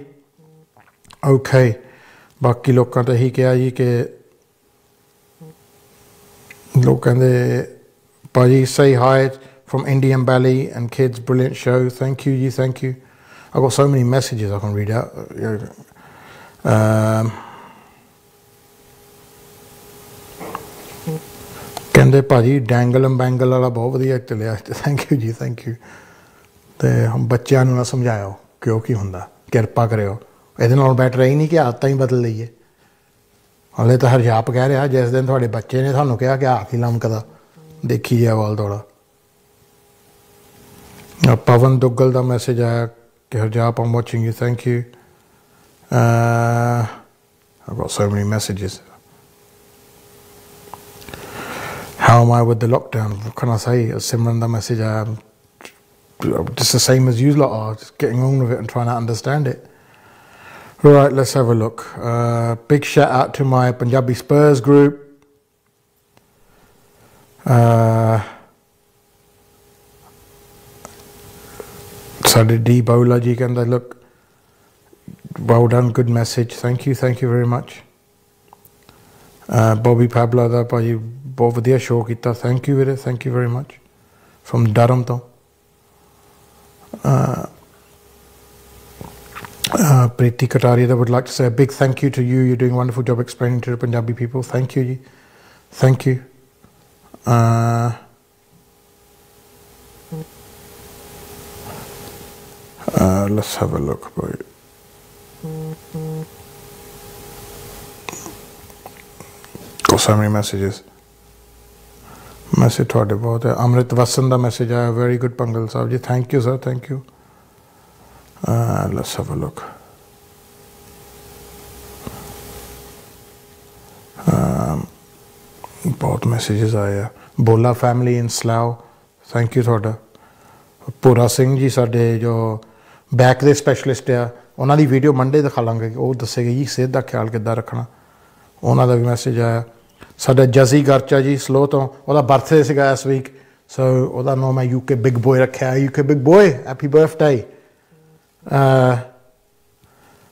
ਓਕੇ ਬਾਕੀ ਲੋਕਾਂ ਤਾਂ ਇਹੀ ਕਿਹਾ ਜੀ ਕਿ ਲੋਕ ਕਹਿੰਦੇ ਭਾਜੀ say hi from Indian Valley and kids brilliant show thank you ji thank you I've got so many messages I can read out ਕਹਿੰਦੇ ਭਾਜੀ ਡੈਂਗਲ ਬੈਂਗਲ ਵਾਲਾ ਬਹੁਤ ਵਧੀਆ ਚੱਲਿਆ ਥੈਂਕ ਯੂ ਜੀ ਥੈਂਕ ਯੂ ਤੇ ਹਮ ਬੱਚਿਆਂ ਨੂੰ ਨਾ ਸਮਝਾਇਓ ਕਿਉਂ ਕੀ ਹੁੰਦਾ ਕਿਰਪਾ ਕਰਿਓ ਇਹਦੇ ਨਾਲ ਬੈਟਰ ਹੀ ਨਹੀਂ ਕਿ ਆਦਤਾਂ ਹੀ ਬਦਲ ਲਈਏ ਹਾਲੇ ਤਾਂ ਹਰਜਾਪ ਕਹਿ ਰਿਹਾ ਜਿਸ ਦਿਨ ਤੁਹਾਡੇ ਬੱਚੇ ਨੇ ਤੁਹਾਨੂੰ ਕਿਹਾ ਕਿ ਹੱਥ ਹੀ ਲਮਕਦਾ ਦੇਖੀ ਜਾਏ ਵਾਲ ਦੌੜਾ ਪਵਨ ਦੁੱਗਲ ਦਾ ਮੈਸੇਜ ਆਇਆ ਕਿ Harjap I'm watching you thank you I've got so many messages how am I with the lockdown what can I say Simran da message I'm just the same as you lot are just getting on with it and trying to understand it right let's have a look big shout out to my Punjabi Spurs group Sade D Bola ji kanda look well done good message thank you very much Bobby Pablo da bhai bahut vadiya show kita thank you very much from Durham to Preeti Kataria that would like to say a big thank you to you you're doing a wonderful job explaining to the Punjabi people thank you ji thank you let's have a look boy got so many messages message थोड़े बहुत है अमृत वसन का मैसेज आया वेरी गुड पंगल साहब ji thank you sir thank you let's have a look बहुत मैसेजेस आए बोला family in Slough thank you थोड़ा पूरा सिंह जी साडे जो बैक दे स्पैशलिस्ट आ ਉਹਨਾਂ ਦੀ ਵੀਡੀਓ ਮੰਡੇ ਦਿਖਾ ਲਾਂਗੇ ਉਹ ਦੱਸੇਗੀ ਜੀ ਸਿਹਤ ਦਾ ਖਿਆਲ ਕਿੱਦਾਂ ਰੱਖਣਾ ਉਹਨਾਂ ਦਾ ਵੀ ਮੈਸੇਜ ਆਇਆ ਸਾਡਾ ਜਜ਼ੀ ਗਰਚਾ ਜੀ ਸਲੋ ਤੋਂ ਉਹਦਾ ਬਰਥਡੇ ਸੀਗਾ ਇਸ ਵੀਕ ਸੋ ਉਹਦਾ ਨਾਮ ਮੈਂ UK ਬਿਗ ਬੋਏ ਰੱਖਿਆ UK big boy happy birthday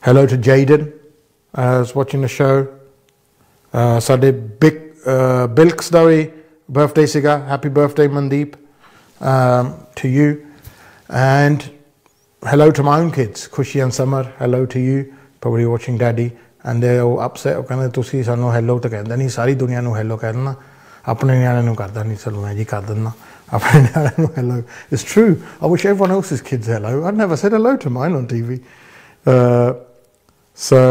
hello to Jayden was watching the show ਸਾਡੇ ਬਿਲਕਸ ਦਾ ਵੀ ਬਰਥਡੇ ਸੀਗਾ happy birthday Mandeep to you and hello to my own kids Khushi and Samar hello to you probably watching daddy and they're all upset ਕਹਿੰਦੇ ਤੁਸੀਂ ਸਾਨੂੰ hello ਤਾਂ ਕਹਿੰਦਾ ਨਹੀਂ ਸਾਰੀ ਦੁਨੀਆ ਨੂੰ hello ਕਹਿ ਦੇਣਾ ਆਪਣੇ ਨਿਆਣਿਆਂ ਨੂੰ ਕਰਦਾ ਨਹੀਂ ਚਲੋ ਮੈਂ ਜੀ ਕਰ ਦਿੰਦਾ ਆਪਣੇ ਨਿਆਣਿਆਂ ਨੂੰ hello it's true I wish everyone else's kids hello I've never said hello to mine on TV so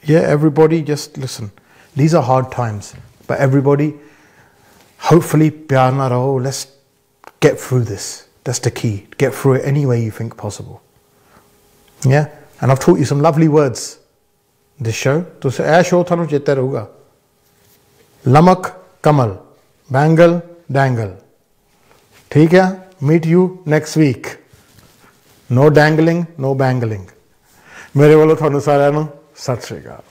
yeah everybody just listen these are hard times but everybody hopefully ਪਿਆਰ ਨਾਲ ਰਹੋ let's get through this That's the key. Get through it any way you think possible. Yeah? and I've taught you some lovely words this show. तो यह शो थानू चेता रहूगा. लमक कमल, बैंगल डैंगल. ठीक है, meet you next week. No dangling, no bangling. मेरे वालों थानू सारिਆਂ ਨੂੰ सत श्री अकाल.